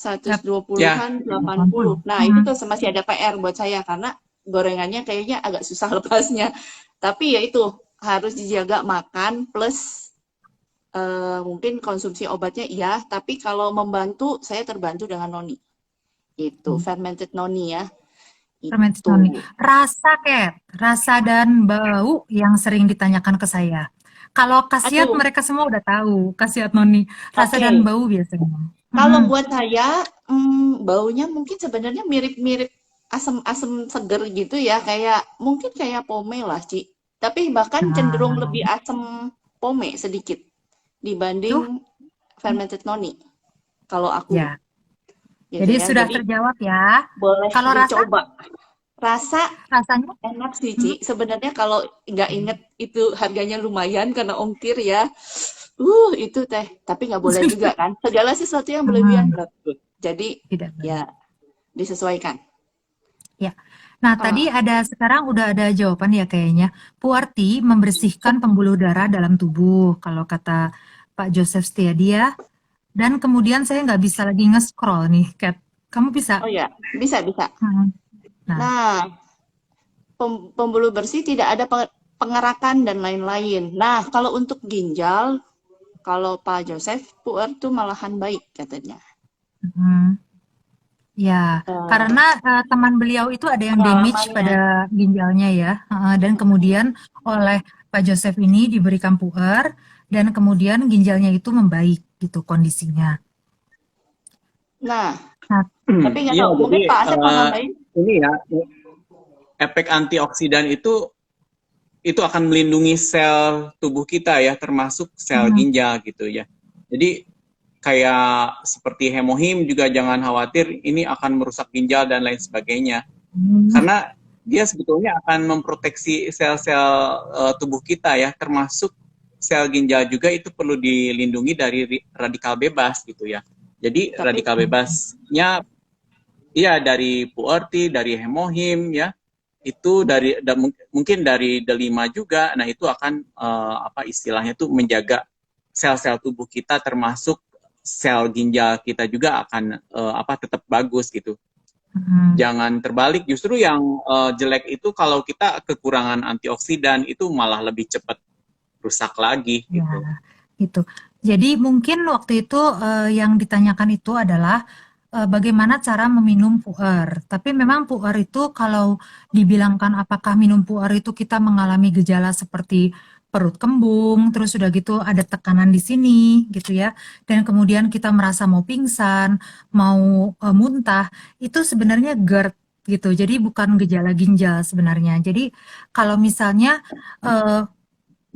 Yap, 120-an, 80. 80. Nah, itu tuh masih ada PR buat saya karena gorengannya kayaknya agak susah lepasnya. Tapi ya itu harus dijaga makan plus mungkin konsumsi obatnya iya, tapi kalau membantu saya terbantu dengan noni. Itu fermented noni ya. Fermented Itu. noni. Rasa dan bau yang sering ditanyakan ke saya. Kalau khasiat Aduh, mereka semua udah tahu, khasiat noni. Rasa dan oke. bau biasanya. Kalau buat saya, baunya mungkin sebenarnya mirip-mirip asam-asam seger gitu ya, mungkin kayak pome lah, Ci. Tapi bahkan cenderung Nah, lebih asam pome sedikit tuh dibanding fermented noni. Kalau aku, ya. gitu Jadi ya. sudah Jadi terjawab ya. boleh Kalau dicoba. Rasa rasanya, enak sih, hmm, Ci. Sebenarnya kalau nggak inget itu harganya lumayan karena ongkir ya. Itu teh. Tapi nggak boleh juga kan. Segala sesuatu yang berlebihan hmm, nggak good. Jadi tidak baik. ya disesuaikan. Ya. Nah, tadi Ah, sekarang udah ada jawaban ya kayaknya. Puarti membersihkan pembuluh darah dalam tubuh, kalau kata Pak Joseph Setiadi ya. Dan kemudian saya nggak bisa lagi nge-scroll nih, Kat. Kamu bisa? oh ya, bisa bisa. Hmm. Nah, Nah, pembuluh bersih tidak ada pengerakan dan lain-lain. Nah, kalau untuk ginjal, kalau Pak Joseph, puer tuh malahan baik katanya. hmm. Ya, karena teman beliau itu ada yang damage Pengalamannya. pada ginjalnya ya, dan kemudian oleh Pak Joseph ini diberikan puer, dan kemudian ginjalnya itu membaik gitu kondisinya. Nah, Nah, tapi nggak Iya, tahu. jadi Mungkin Pak Asep mau nambahin? ini ya, efek antioksidan itu akan melindungi sel tubuh kita ya, termasuk sel hmm, ginjal gitu ya. Jadi kayak seperti hemohim juga jangan khawatir ini akan merusak ginjal dan lain sebagainya. hmm, Karena dia sebetulnya akan memproteksi sel-sel tubuh kita ya, termasuk sel ginjal juga itu perlu dilindungi dari radikal bebas gitu ya. Jadi Tapi radikal bebasnya iya dari puerti, dari hemohim ya, itu mungkin dari delima juga. Nah, itu akan apa istilahnya tuh menjaga sel-sel tubuh kita termasuk sel ginjal kita juga akan apa tetap bagus gitu. hmm. Jangan terbalik, justru yang jelek itu kalau kita kekurangan antioksidan itu malah lebih cepat rusak lagi Ya, gitu. itu. Jadi mungkin waktu itu yang ditanyakan itu adalah bagaimana cara meminum puer. Tapi memang puer itu kalau dibilangkan apakah minum puer itu kita mengalami gejala seperti perut kembung, terus udah gitu ada tekanan di sini gitu ya. Dan kemudian kita merasa mau pingsan, mau muntah, itu sebenarnya GERD gitu. Jadi bukan gejala ginjal sebenarnya. Jadi kalau misalnya eh,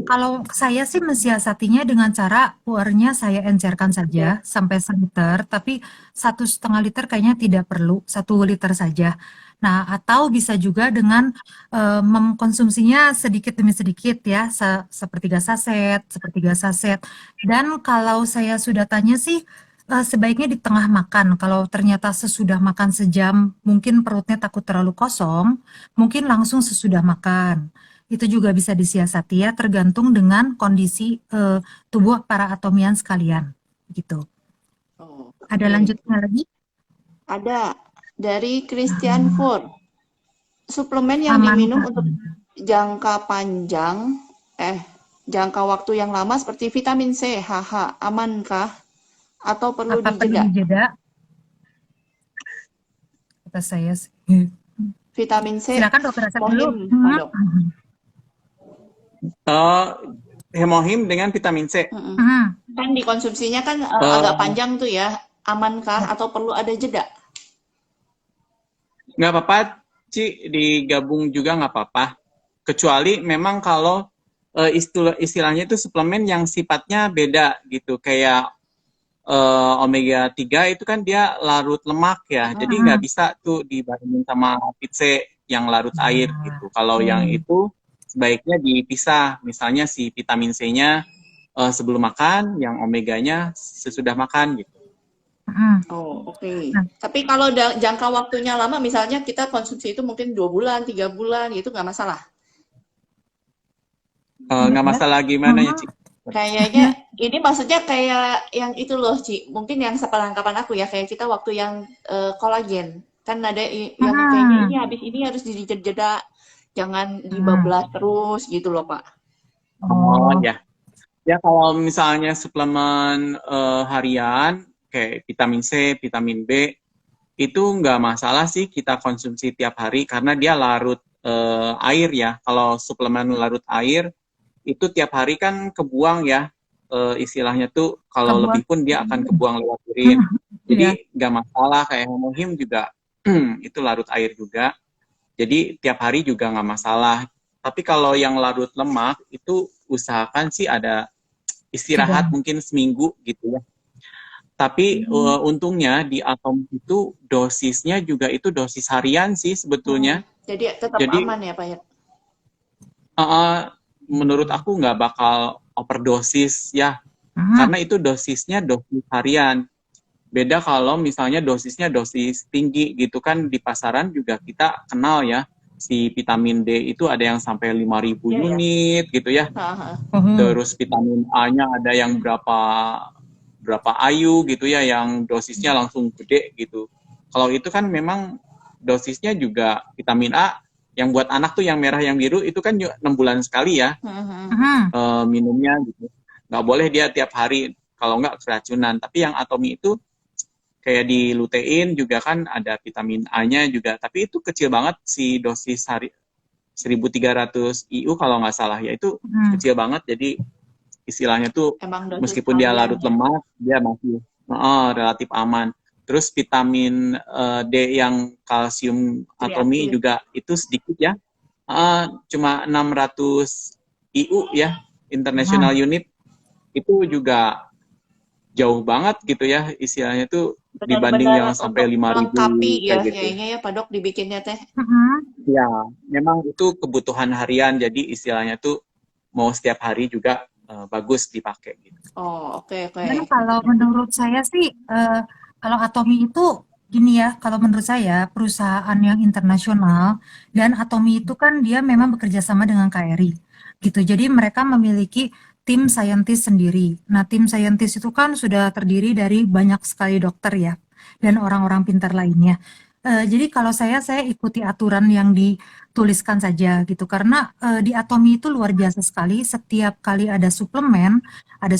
kalau saya sih mensiasatinya dengan cara puernya saya encerkan saja sampai 1 liter, tapi 1,5 liter kayaknya tidak perlu, 1 liter saja. Nah, atau bisa juga dengan mengkonsumsinya sedikit demi sedikit ya, sepertiga saset, sepertiga saset. Dan kalau saya sudah tanya sih, sebaiknya di tengah makan. Kalau ternyata sesudah makan sejam, mungkin perutnya takut terlalu kosong, mungkin langsung sesudah makan. Itu juga bisa disiasati ya, tergantung dengan kondisi tubuh para atomian sekalian. Gitu. Ada oke. lanjutnya lagi? Ada dari Christian Hmm, Ford. Suplemen yang aman diminum Kak. untuk jangka panjang, jangka waktu yang lama seperti vitamin C, HH, amankah? Atau perlu Apa perlu dijeda? dijeda? Kata saya sih. Vitamin C, Silakan dokter Asep dulu. mohim, Pak Hmm. Dok. Uh, Hemohim dengan vitamin C. Hmm. Kan dikonsumsinya kan agak Uh, panjang tuh ya. Amankah Ya. atau perlu ada jeda? nggak apa-apa, Ci, digabung juga nggak apa-apa. Kecuali memang kalau istilahnya itu suplemen yang sifatnya beda gitu, kayak omega 3 itu kan dia larut lemak ya, jadi nggak Hmm. bisa tuh dibarengin sama vitamin C yang larut air Nah, gitu. Kalau yang oke. itu sebaiknya dipisah, misalnya si vitamin C-nya sebelum makan, yang omeganya sesudah makan gitu. Hmm. Oh, oke. Nah, Tapi kalau jangka waktunya lama, misalnya kita konsumsi itu mungkin 2 bulan, 3 bulan, gitu nggak masalah. iya Nggak ya. masalah gimana ya, Hmm. Ci? Kayaknya ini maksudnya kayak yang itu loh, Ci. Mungkin yang sepelengkapan aku ya, kayak kita waktu yang kolagen. Kan ada yang kayaknya ini Hmm. habis ini harus dijeda, jangan Hmm. dibablas terus gitu loh, Pak. Oh ya. Ya kalau misalnya suplemen harian kayak vitamin C, vitamin B itu nggak masalah sih kita konsumsi tiap hari karena dia larut air ya. Kalau suplemen larut air itu tiap hari kan kebuang ya, istilahnya tuh kalau Kebuang. lebih pun dia akan kebuang lewat urin. Jadi nggak masalah kayak hemohim juga itu larut air juga. Jadi tiap hari juga nggak masalah. Tapi kalau yang larut lemak itu usahakan sih ada istirahat mungkin seminggu gitu ya. Tapi untungnya di Atom itu dosisnya juga itu dosis harian sih sebetulnya. Jadi tetap aman ya Pak ya? Menurut aku nggak bakal overdosis ya. Karena itu dosisnya dosis harian. Beda kalau misalnya dosisnya dosis tinggi gitu kan di pasaran juga kita kenal ya. Si vitamin D itu ada yang sampai 5.000 unit gitu ya. Terus vitamin A-nya ada yang berapa IU gitu ya yang dosisnya langsung gede gitu. Kalau itu kan memang dosisnya juga vitamin A yang buat anak tuh yang merah yang biru itu kan 6 bulan sekali ya minumnya gitu. Nggak boleh dia tiap hari kalau nggak keracunan. Tapi yang Atomi itu kayak di lutein juga kan ada vitamin A-nya juga. Tapi itu kecil banget si dosis 1.300 IU kalau nggak salah ya itu kecil banget. Jadi istilahnya tuh meskipun dia larut lemak dia masih relatif aman. Terus vitamin D yang kalsium Atomi juga itu sedikit ya, cuma 600 IU ya international unit, itu juga jauh banget gitu ya istilahnya tuh dibanding yang sampai 5.000 ya gitu. Kayaknya ya Pak Dok dibikinnya teh. Ya memang itu kebutuhan harian jadi istilahnya tuh mau setiap hari juga bagus dipakai gitu. Oh oke. Dan kalau menurut saya sih kalau Atomi itu gini ya, kalau menurut saya perusahaan yang internasional dan Atomi itu kan dia memang bekerja sama dengan KRI gitu. Jadi mereka memiliki tim saintis sendiri. Nah, tim saintis itu kan sudah terdiri dari banyak sekali dokter ya dan orang-orang pintar lainnya. Jadi kalau saya ikuti aturan yang dituliskan saja gitu karena di Atomi itu luar biasa sekali. Setiap kali ada suplemen, ada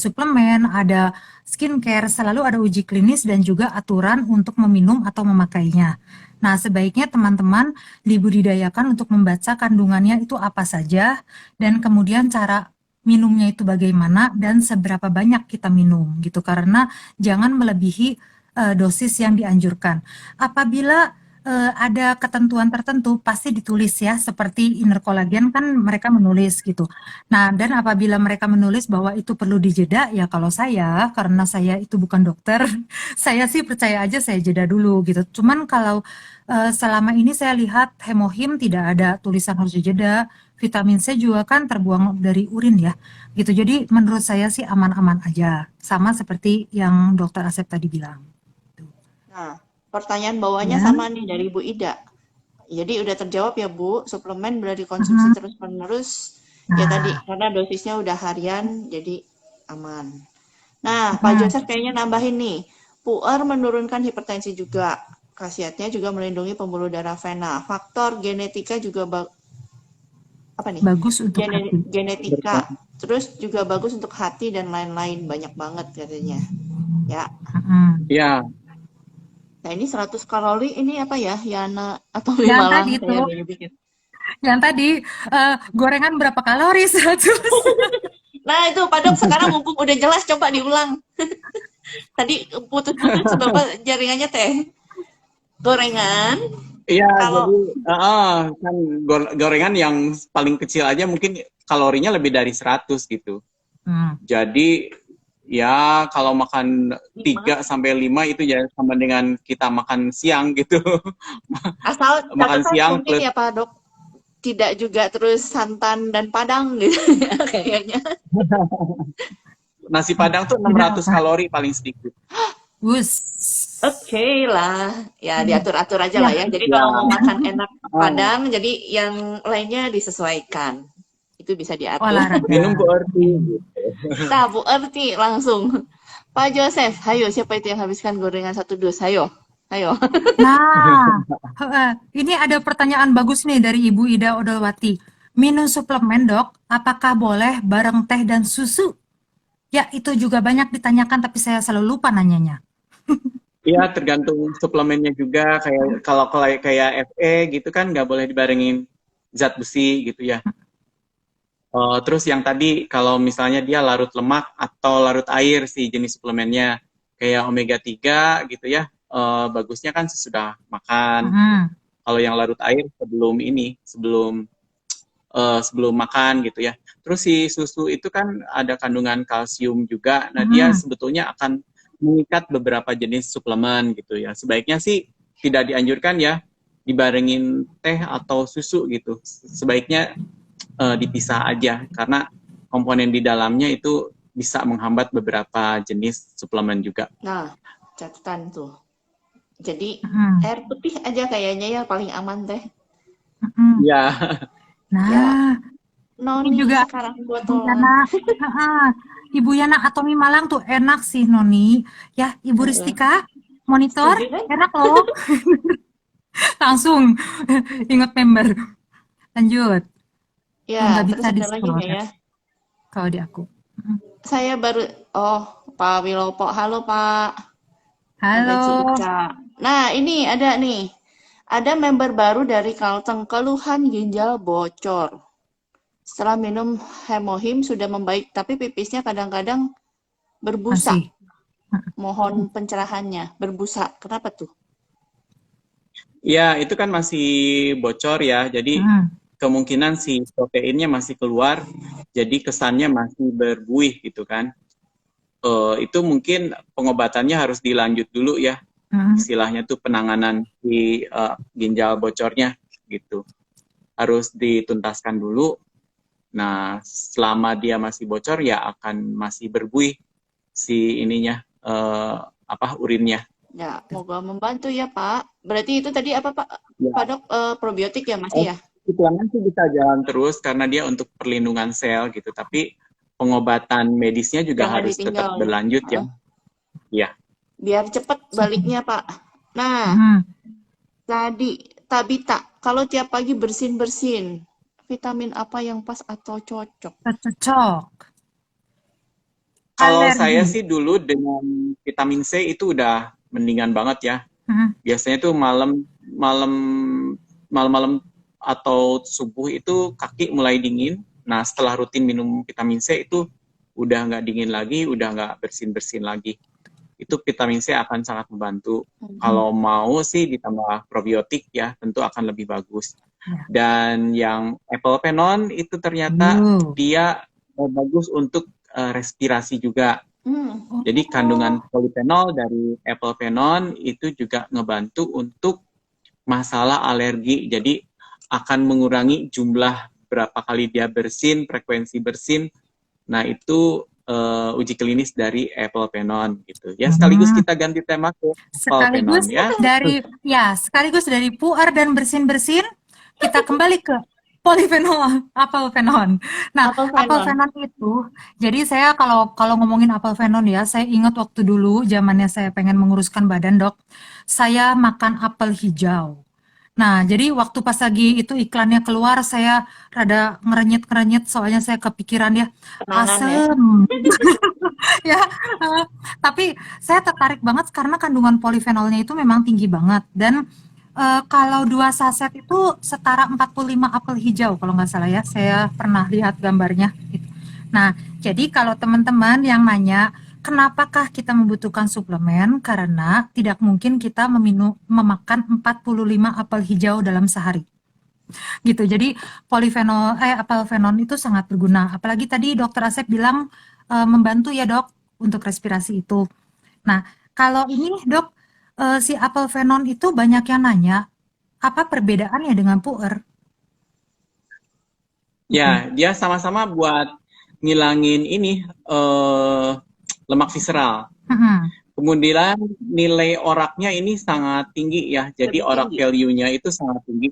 skincare, selalu ada uji klinis dan juga aturan untuk meminum atau memakainya. Nah, sebaiknya teman-teman dibudidayakan untuk membaca kandungannya itu apa saja dan kemudian cara minumnya itu bagaimana dan seberapa banyak kita minum gitu karena jangan melebihi dosis yang dianjurkan. Apabila ada ketentuan tertentu pasti ditulis ya seperti inner collagen kan mereka menulis gitu. Nah, dan apabila mereka menulis bahwa itu perlu dijeda ya kalau saya karena saya itu bukan dokter, saya sih percaya aja saya jeda dulu gitu. Cuman kalau selama ini saya lihat hemohim tidak ada tulisan harus dijeda, vitamin C juga kan terbuang dari urin ya. Gitu. Jadi menurut saya sih aman-aman aja. Sama seperti yang Dokter Asep tadi bilang. Nah, pertanyaan bawahnya sama nih dari Bu Ida. Jadi udah terjawab ya Bu, suplemen boleh dikonsumsi terus-menerus ya tadi karena dosisnya udah harian jadi aman. Nah, Pak Joseph kayaknya nambahin nih, puer menurunkan hipertensi juga. Khasiatnya juga melindungi pembuluh darah vena. Faktor genetika juga bagus untuk genetika. Terus juga bagus untuk hati dan lain-lain, banyak banget katanya. Ya. Ya. Nah, ini 100 kalori ini apa ya? Yana atau yang tadi itu. Yang tadi gorengan berapa kalori 100? Nah, itu Pak Dok sekarang mumpung udah jelas coba diulang. Tadi putus-putus Bapak jaringannya teh. Gorengan. Iya, jadi kan gorengan yang paling kecil aja mungkin kalorinya lebih dari 100 gitu. Jadi ya kalau makan 3 sampai 5 itu ya sama dengan kita makan siang gitu. Asal makan siang mungkin ya Pak Dok tidak juga terus santan dan padang gitu ya kayaknya. Nasi padang tuh 600 kalori paling sedikit. Oke lah, ya diatur-atur aja lah ya. Jadi kalau mau makan enak padang, jadi yang lainnya disesuaikan. Itu bisa diatur. Minum Bu Erti. Nah, Bu Erti langsung. Pak Joseph, ayo siapa itu yang habiskan gorengan 1 dus? Ayo. Nah, ini ada pertanyaan bagus nih dari Ibu Ida Odolwati. minum suplemen dok, apakah boleh bareng teh dan susu? Ya, itu juga banyak ditanyakan, tapi saya selalu lupa nanyanya. Iya, tergantung suplemennya juga. Kayak kalau kayak FE gitu kan nggak boleh dibarengin zat besi gitu ya. Terus yang tadi kalau misalnya dia larut lemak atau larut air si jenis suplemennya kayak omega 3 gitu ya. Bagusnya kan sesudah makan. Kalau yang larut air sebelum makan gitu ya. Terus si susu itu kan ada kandungan kalsium juga. Nah, dia sebetulnya akan mengikat beberapa jenis suplemen gitu ya. Sebaiknya sih tidak dianjurkan ya dibarengin teh atau susu gitu. Sebaiknya dipisah aja karena komponen di dalamnya itu bisa menghambat beberapa jenis suplemen juga. Nah, catatan tuh. Jadi air putih aja kayaknya ya paling aman teh. Iya. Nah, ya. ini juga sekarang Ibu Yana, Ibu Yana Atomi Malang tuh enak sih Noni. Ya, Ibu Ristika monitor enak loh. Langsung ingat member. Lanjut. Ya, nggak terus bisa ada lagi nggak ya? Kalau di aku. Saya baru, Pak Wilopo, halo Pak. Halo. Nah, ini ada nih. Ada member baru dari Kalteng, keluhan ginjal bocor. Setelah minum hemohim sudah membaik, tapi pipisnya kadang-kadang berbusa. Masih. Mohon pencerahannya. Berbusa. Kenapa tuh? Ya, itu kan masih bocor ya. Jadi kemungkinan si proteinnya masih keluar. Jadi kesannya masih berbuih gitu kan. Itu mungkin pengobatannya harus dilanjut dulu ya. Istilahnya tuh penanganan si ginjal bocornya gitu. Harus dituntaskan dulu. Nah, selama dia masih bocor ya akan masih berbuih si ininya urinnya. Ya, moga membantu ya Pak. Berarti itu tadi apa Pak? Ya. Pak Dok, probiotik ya masih ya? Suplemen sih bisa jalan terus karena dia untuk perlindungan sel gitu. Tapi pengobatan medisnya juga jangan harus ditinggal, tetap berlanjut ya. Iya. Biar cepat baliknya Pak. Nah, tadi Tabita, kalau tiap pagi bersin-bersin, vitamin apa yang pas atau cocok? Cocok. Kalau saya sih dulu dengan vitamin C itu udah mendingan banget ya. Biasanya tuh malam atau subuh itu kaki mulai dingin. Nah, setelah rutin minum vitamin C itu udah nggak dingin lagi, udah nggak bersin-bersin lagi. Itu vitamin C akan sangat membantu. Kalau mau sih ditambah probiotik ya, tentu akan lebih bagus. Dan yang apple phenol itu ternyata dia bagus untuk respirasi juga. Jadi kandungan polifenol dari apple phenol itu juga ngebantu untuk masalah alergi. Jadi akan mengurangi jumlah berapa kali dia bersin, frekuensi bersin. Nah, itu uji klinis dari apple phenol gitu. Ya, sekaligus kita ganti tema ke apple phenol ya. Sekaligus dari puer dan bersin-bersin kita kembali ke polifenol, apel phenol. Nah, apel phenol itu, jadi saya kalau ngomongin apel phenol ya, saya ingat waktu dulu zamannya saya pengen menguruskan badan, Dok. Saya makan apel hijau. Nah, jadi waktu pas lagi itu iklannya keluar, saya rada ngerenyet-ngerenyet, soalnya saya kepikiran ya, asem. Ya, tapi saya tertarik banget karena kandungan polifenolnya itu memang tinggi banget. Dan kalau 2 saset itu setara 45 apel hijau, kalau nggak salah ya, saya pernah lihat gambarnya. Nah, jadi kalau teman-teman yang nanya, kenapakah kita membutuhkan suplemen? Karena tidak mungkin kita memakan 45 apel hijau dalam sehari. Gitu. Jadi apel phenol itu sangat berguna. Apalagi tadi Dokter Asep bilang membantu ya Dok untuk respirasi itu. Nah, kalau ini Dok, si apel phenol itu banyak yang nanya, apa perbedaannya dengan puer? Ya, dia sama-sama buat ngilangin ini lemak visceral. Kemudian nilai oraknya ini sangat tinggi ya. Jadi orak value-nya itu sangat tinggi.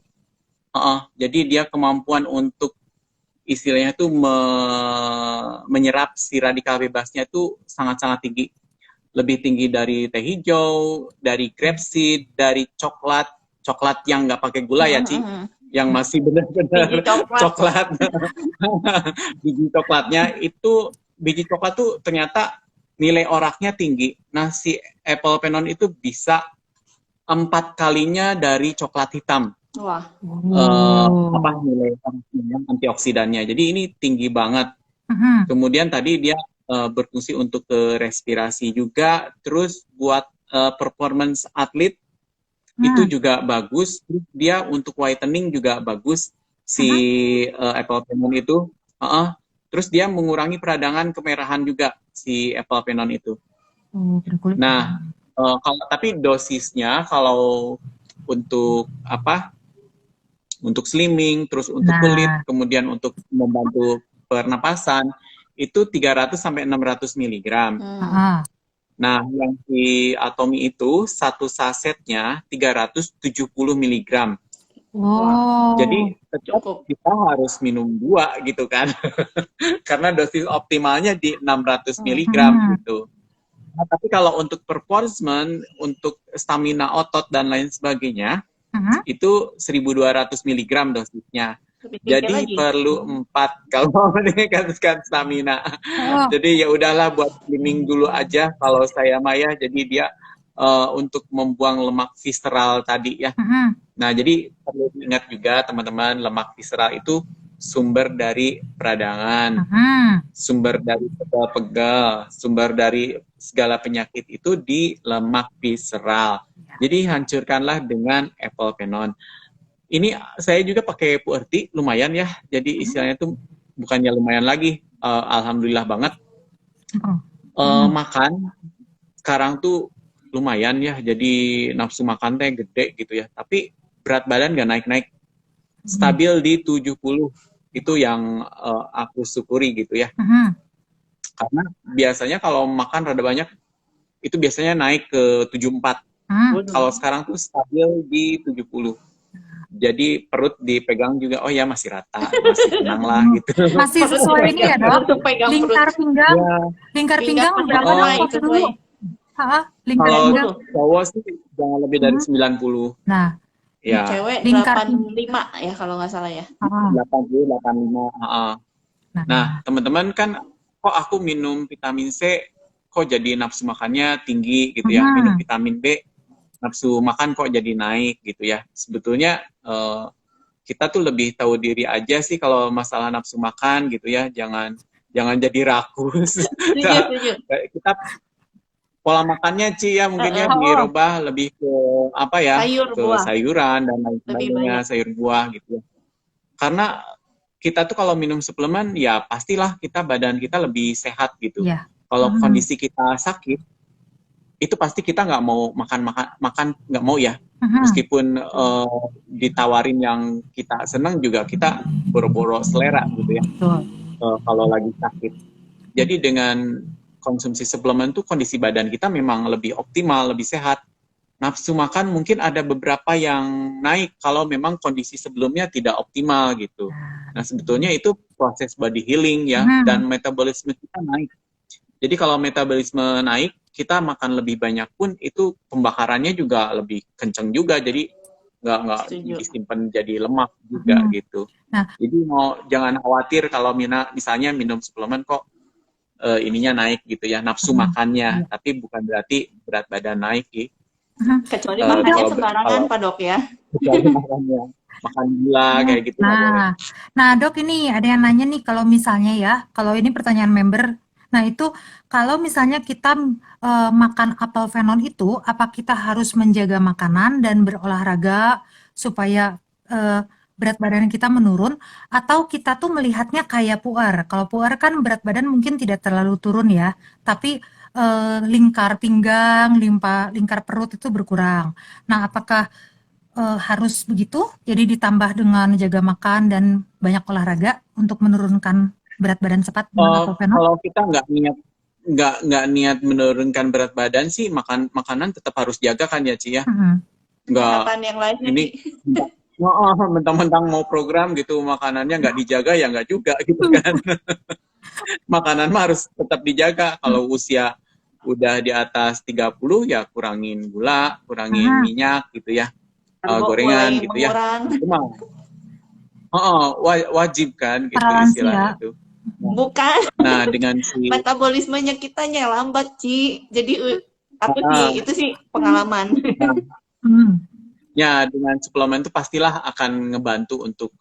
Jadi dia kemampuan untuk istilahnya tuh menyerap si radikal bebasnya itu sangat-sangat tinggi. Lebih tinggi dari teh hijau, dari grapeseed, dari coklat yang nggak pakai gula ya, Ci. yang masih benar-benar coklat. Biji coklatnya itu, biji coklat tuh ternyata nilai oraknya tinggi. Nah, si apple phenol itu bisa 4 kalinya dari coklat hitam. Wah. Nilai antioksidannya. Jadi ini tinggi banget. Kemudian tadi dia berfungsi untuk ke respirasi juga, terus buat performance atlet itu juga bagus. Terus dia untuk whitening juga bagus si apple phenol itu. Terus dia mengurangi peradangan kemerahan juga si apple phenol itu. Nah, tapi dosisnya kalau untuk untuk slimming, terus untuk kulit, kemudian untuk membantu pernapasan itu 300 sampai 600 mg. Nah, yang si Atomy itu satu sasetnya 370 mg. Jadi tetap kita harus minum 2 gitu kan. Karena dosis optimalnya di 600 mg gitu. Nah, tapi kalau untuk performance, untuk stamina otot dan lain sebagainya, itu 1200 mg dosisnya. Jadi perlu 4 kalau meningkatkan stamina. Jadi ya udahlah buat slimming dulu aja kalau saya Maya. Jadi dia untuk membuang lemak visceral tadi ya. Nah, jadi perlu diingat juga teman-teman, lemak visceral itu sumber dari peradangan, sumber dari pegal-pegal, sumber dari segala penyakit itu di lemak visceral. Jadi hancurkanlah dengan apple phenol. Ini saya juga pakai puerti, lumayan ya. Jadi istilahnya itu bukannya lumayan lagi, alhamdulillah banget. Makan sekarang tuh lumayan ya. Jadi nafsu makan teh gede gitu ya. Tapi berat badan nggak naik-naik, stabil di 70. Itu yang aku syukuri gitu ya. Karena biasanya kalau makan rada banyak, itu biasanya naik ke 74. Kalau sekarang tuh stabil di 70. Jadi perut dipegang juga, oh ya masih rata, masih tenang lah gitu. Masih sesuai ini ya dok? Lingkar pinggang, lingkar pinggang berapa dok dulu? Lingkar pinggang. Kalau cowok sih jangan lebih dari 90. Nah, ya. Cewek 85 ya kalau nggak salah ya. 80, 85. Nah, teman-teman kan, kok aku minum vitamin C, kok jadi nafsu makannya tinggi gitu ya. Minum vitamin B, nafsu makan kok jadi naik gitu ya. Sebetulnya kita tuh lebih tahu diri aja sih kalau masalah nafsu makan gitu ya. Jangan jadi rakus. Kita pola makannya Ci ya mungkin ya dirubah lebih ke apa ya, ke sayuran dan lain sebagainya, sayur buah gitu ya. Karena kita tuh kalau minum suplemen ya pastilah badan kita lebih sehat gitu. Kalau kondisi kita sakit, itu pasti kita nggak mau makan nggak mau ya. Meskipun ditawarin yang kita senang juga kita boro-boro selera gitu ya. Kalau lagi sakit. Jadi dengan konsumsi suplemen tuh kondisi badan kita memang lebih optimal, lebih sehat. Nafsu makan mungkin ada beberapa yang naik kalau memang kondisi sebelumnya tidak optimal gitu. Nah, sebetulnya itu proses body healing ya, dan metabolisme kita naik. Jadi kalau metabolisme naik, kita makan lebih banyak pun itu pembakarannya juga lebih kenceng juga, jadi nggak disimpan jadi lemak juga gitu. Jadi jangan khawatir kalau misalnya minum suplemen kok ininya naik gitu ya, nafsu makannya, tapi bukan berarti berat badan naik gitu. Kecuali makannya sembarangan Pak Dok ya. Makan gula kayak gitu. Nah Dok, ini ada yang nanya nih, kalau misalnya ya, kalau ini pertanyaan member, nah itu kalau misalnya kita makan apel phenol itu, apa kita harus menjaga makanan dan berolahraga supaya berat badan kita menurun, atau kita tuh melihatnya kayak puer? Kalau puer kan berat badan mungkin tidak terlalu turun ya, tapi lingkar pinggang, lingkar perut itu berkurang. Nah, apakah harus begitu? Jadi ditambah dengan jaga makan dan banyak olahraga untuk menurunkan berat badan cepat dengan apel phenol? Kalau kita nggak niat menurunkan berat badan sih, makanan tetap harus jaga kan ya Ci ya. Nggak yang lain ini mentang-mentang mau program gitu makanannya nggak dijaga ya nggak juga gitu kan. Makanan mah harus tetap dijaga. Kalau usia udah di atas 30 ya kurangin gula, kurangin minyak gitu ya, gorengan gitu ya. Itu mah wajib kan gitu Para istilahnya lansia. itu. Bukan, Nah, dengan si metabolismenya kitanya lambat, Ci. Jadi aku sih, itu sih pengalaman. nah, Hmm. ya dengan suplemen itu pastilah akan ngebantu untuk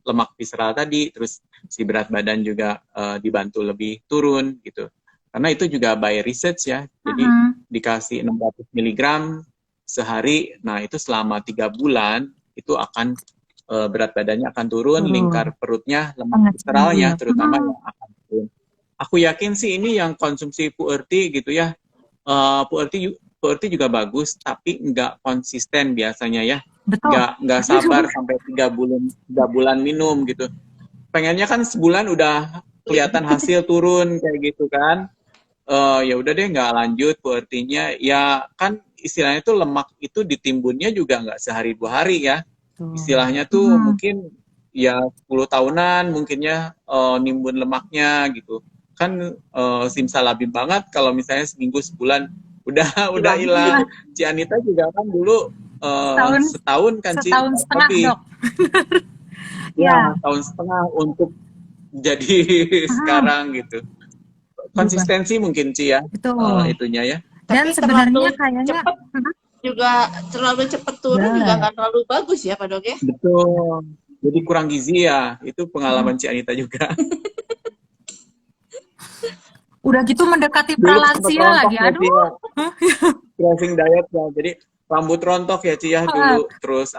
lemak visceral tadi, terus si berat badan juga dibantu lebih turun gitu. Karena itu juga by research ya. Jadi dikasih 600 mg sehari, nah itu selama 3 bulan itu akan berat badannya akan turun, lingkar perutnya, lemak visceralnya terutama yang akan turun. Aku yakin sih ini yang konsumsi Puerti gitu ya. Puerti juga bagus, tapi nggak konsisten biasanya ya. Betul. Nggak sabar sampai 3 bulan minum gitu. Pengennya kan sebulan udah kelihatan hasil turun kayak gitu kan. Ya udah deh nggak lanjut Puertinya. Ya kan istilahnya tuh lemak itu ditimbunnya juga nggak sehari 2 hari ya. Istilahnya tuh mungkin ya 10 tahunan mungkinnya nimbun lemaknya gitu. Kan simsalabim banget kalau misalnya seminggu sebulan udah hilang. Ci Anita juga kan dulu setahun kan Ci, setahun setengah lebih. Dok. Ya, tahun setengah untuk jadi sekarang gitu. Konsistensi mungkin Ci ya. Betul. Itunya ya. Dan Tapi sebenarnya kayaknya juga terlalu cepat turun juga nggak terlalu bagus ya Pak Dok ya. Betul. Jadi kurang gizi ya. Itu pengalaman Ci Anita juga. udah gitu mendekati pralansia lagi. Aduh. Crashing diet ya. Jadi rambut rontok ya Ci ya dulu. Terus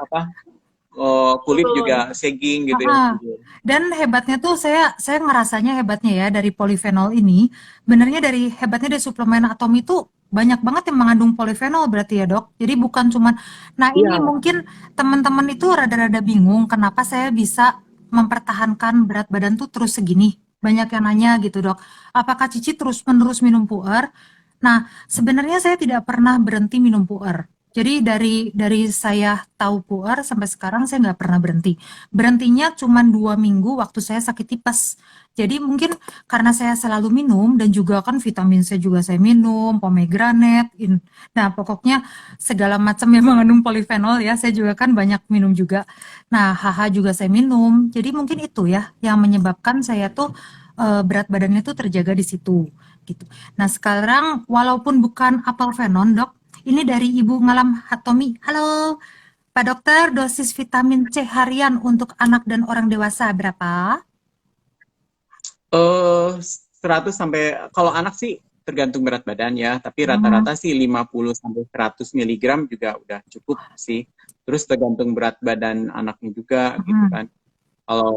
kulit juga sagging gitu ya. Dan hebatnya tuh saya ngerasanya hebatnya ya dari polifenol ini, benernya dari hebatnya dari suplemen Atomi itu banyak banget yang mengandung polifenol berarti ya Dok. Jadi bukan cuman, nah ini mungkin teman-teman itu rada-rada bingung kenapa saya bisa mempertahankan berat badan tuh terus segini. Banyak yang nanya gitu Dok, apakah Cici terus-menerus minum puer? Nah sebenarnya saya tidak pernah berhenti minum puer. Jadi dari saya tahu puer sampai sekarang saya nggak pernah berhenti. Berhentinya cuma 2 minggu waktu saya sakit tipes. Jadi mungkin karena saya selalu minum dan juga kan vitamin C juga saya minum, pomegranate, nah pokoknya segala macam yang mengandung polifenol ya, saya juga kan banyak minum juga. Nah HH juga saya minum. Jadi mungkin itu ya yang menyebabkan saya tuh berat badannya tuh terjaga di situ gitu. Nah sekarang walaupun bukan apelvenon Dok, ini dari Ibu Ngalam Hatomi. Halo, Pak Dokter, dosis vitamin C harian untuk anak dan orang dewasa berapa? 100 sampai, kalau anak sih tergantung berat badan ya, tapi rata-rata sih 50 sampai 100 mg juga udah cukup sih. Terus tergantung berat badan anaknya juga gitu kan. Kalau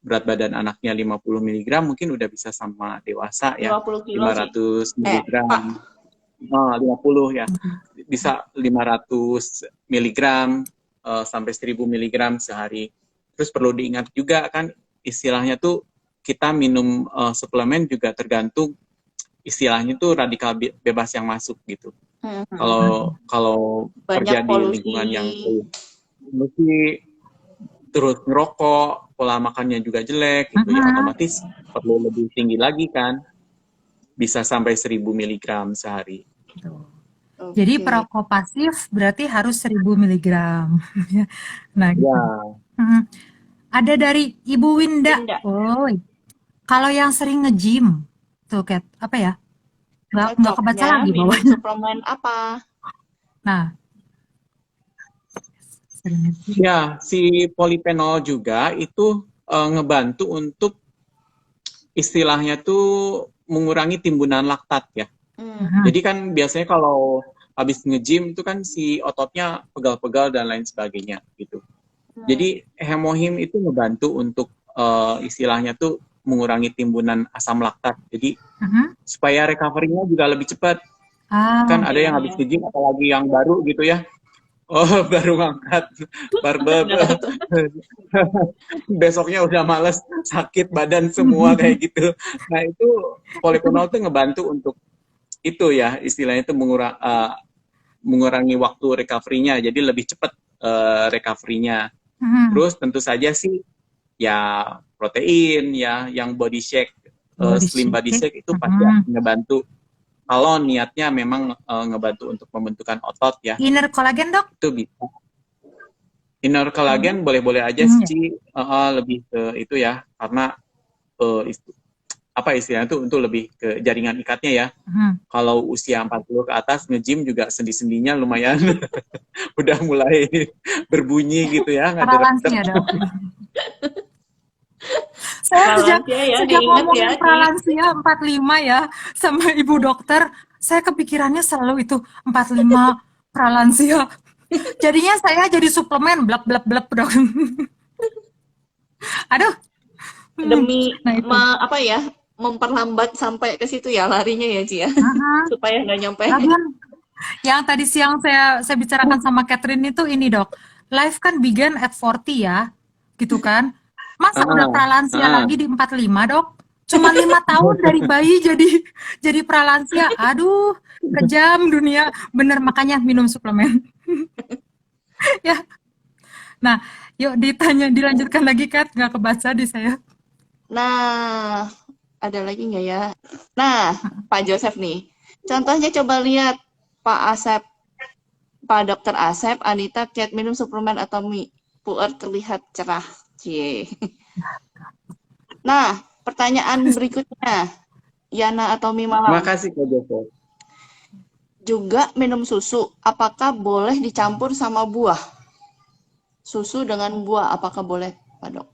berat badan anaknya 50 mg mungkin udah bisa sama dewasa ya. 50 kilo 500 mg. 50 ya. Bisa 500 mg sampai 1000 mg sehari. Terus perlu diingat juga kan istilahnya tuh kita minum suplemen juga tergantung istilahnya tuh radikal bebas yang masuk gitu. Kalau kerja di lingkungan yang polusi, terus ngerokok, pola makannya juga jelek gitu ya, otomatis perlu lebih tinggi lagi kan. Bisa sampai 1000 mg sehari. Jadi perokok pasif berarti harus 1000 mg. Nah, gitu. Ada dari Ibu Winda. Oh, kalau yang sering nge-gym, tuh Kat, apa ya? Nggak kebaca lagi bawahnya. Suplemen apa? Nah, ya si polifenol juga itu ngebantu untuk istilahnya tuh mengurangi timbunan laktat ya. Jadi kan biasanya kalau habis nge-gym itu kan si ototnya pegal-pegal dan lain sebagainya gitu. Jadi hemohim itu ngebantu untuk istilahnya tuh mengurangi timbunan asam laktat. Jadi supaya recovery-nya juga lebih cepat. Kan ada yang habis nge-gym apalagi yang baru gitu ya. Oh, baru ngangkat barbel. Besoknya udah males, sakit badan semua kayak gitu. Nah, itu polifenol tuh ngebantu untuk itu ya, istilahnya itu mengurangi waktu recovery-nya, jadi lebih cepat recovery-nya. Terus tentu saja sih ya protein ya, yang body shake, slim body shake itu pasti akan ngebantu. Kalau niatnya memang ngebantu untuk pembentukan otot ya. Inner collagen Dok? Itu bisa. Inner collagen boleh-boleh aja sih, Ci. Lebih ke itu ya, karena apa istilahnya tuh untuk lebih ke jaringan ikatnya ya. Kalau usia 40 ke atas nge-gym juga sendi-sendinya lumayan udah mulai berbunyi gitu ya, nggak Pralansia dong. Saya sejak ya, ngomongin pralansia 45 ya sama ibu dokter, saya kepikirannya selalu itu 45 pralansia. Jadinya saya jadi suplemen blap blap blap dok. Aduh. Demi apa ya? Memperlambat sampai ke situ ya larinya ya, Ci ya. Supaya nggak nyampe. Yang tadi siang saya bicarakan sama Catherine itu ini dok, life kan began at 40 ya, gitu kan? Masa udah pralansia lagi di 45 dok? Cuma 5 tahun dari bayi jadi pralansia. Aduh, kejam dunia. Bener, makanya minum suplemen. Ya. Nah, yuk dilanjutkan lagi Kat, nggak kebaca di saya. Nah, ada lagi nggak ya? Nah, Pak Joseph nih. Contohnya coba lihat Pak Asep, Pak Dokter Asep, Anita, Kat minum suplemen atau mie. Puer terlihat cerah. Cie. Nah, pertanyaan berikutnya. Yana atau mie malam. Terima kasih Kak Joko. Juga minum susu, apakah boleh dicampur sama buah? Susu dengan buah, apakah boleh, Pak Dok?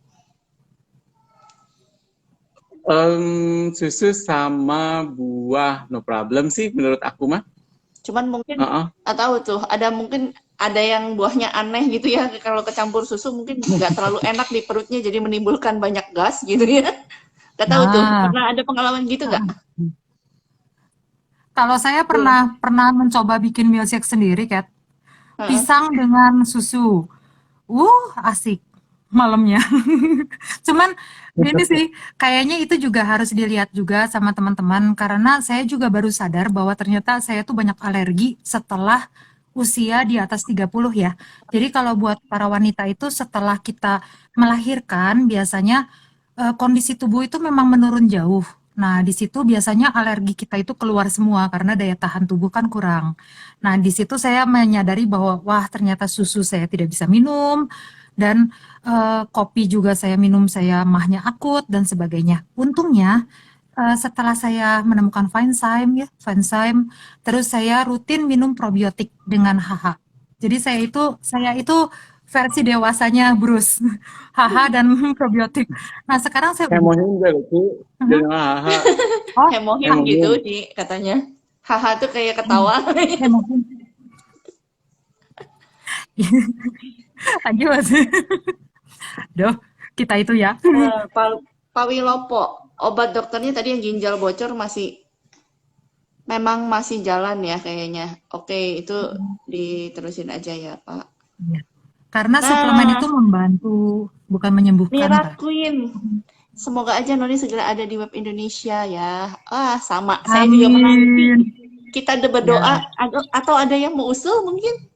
Susu sama buah no problem sih menurut aku mah. Cuman mungkin atau tuh ada yang buahnya aneh gitu ya, kalau kecampur susu mungkin nggak terlalu enak di perutnya jadi menimbulkan banyak gas gitu ya. Nggak tahu tuh, pernah ada pengalaman gitu nggak? Kalau saya pernah mencoba bikin milkshake sendiri, Kat. Pisang dengan susu. Asik malamnya. Cuman ini sih, kayaknya itu juga harus dilihat juga sama teman-teman, karena saya juga baru sadar bahwa ternyata saya tuh banyak alergi setelah usia di atas 30 ya. Jadi kalau buat para wanita itu setelah kita melahirkan, biasanya kondisi tubuh itu memang menurun jauh. Nah, di situ biasanya alergi kita itu keluar semua karena daya tahan tubuh kan kurang. Nah, di situ saya menyadari bahwa, wah ternyata susu saya tidak bisa minum, dan kopi juga saya minum, saya mahnya akut, dan sebagainya. Untungnya, setelah saya menemukan Feinzyme, terus saya rutin minum probiotik dengan HH. Jadi saya itu versi dewasanya Bruce, HH dan probiotik. Nah sekarang saya hemohin dengan HH. Hemohin gitu sih katanya. HH tuh kayak ketawa. Hemohin. Lagi masih. Duh, kita itu ya. Pak Wilopo, obat dokternya tadi yang ginjal bocor memang masih jalan ya kayaknya. Oke, itu diterusin aja ya Pak. Ya. Karena suplemen itu membantu, bukan menyembuhkan. Mira Queen, semoga aja Noni segera ada di web Indonesia ya. Sama, saya juga menanti. Kita berdoa, atau ada yang mau usul mungkin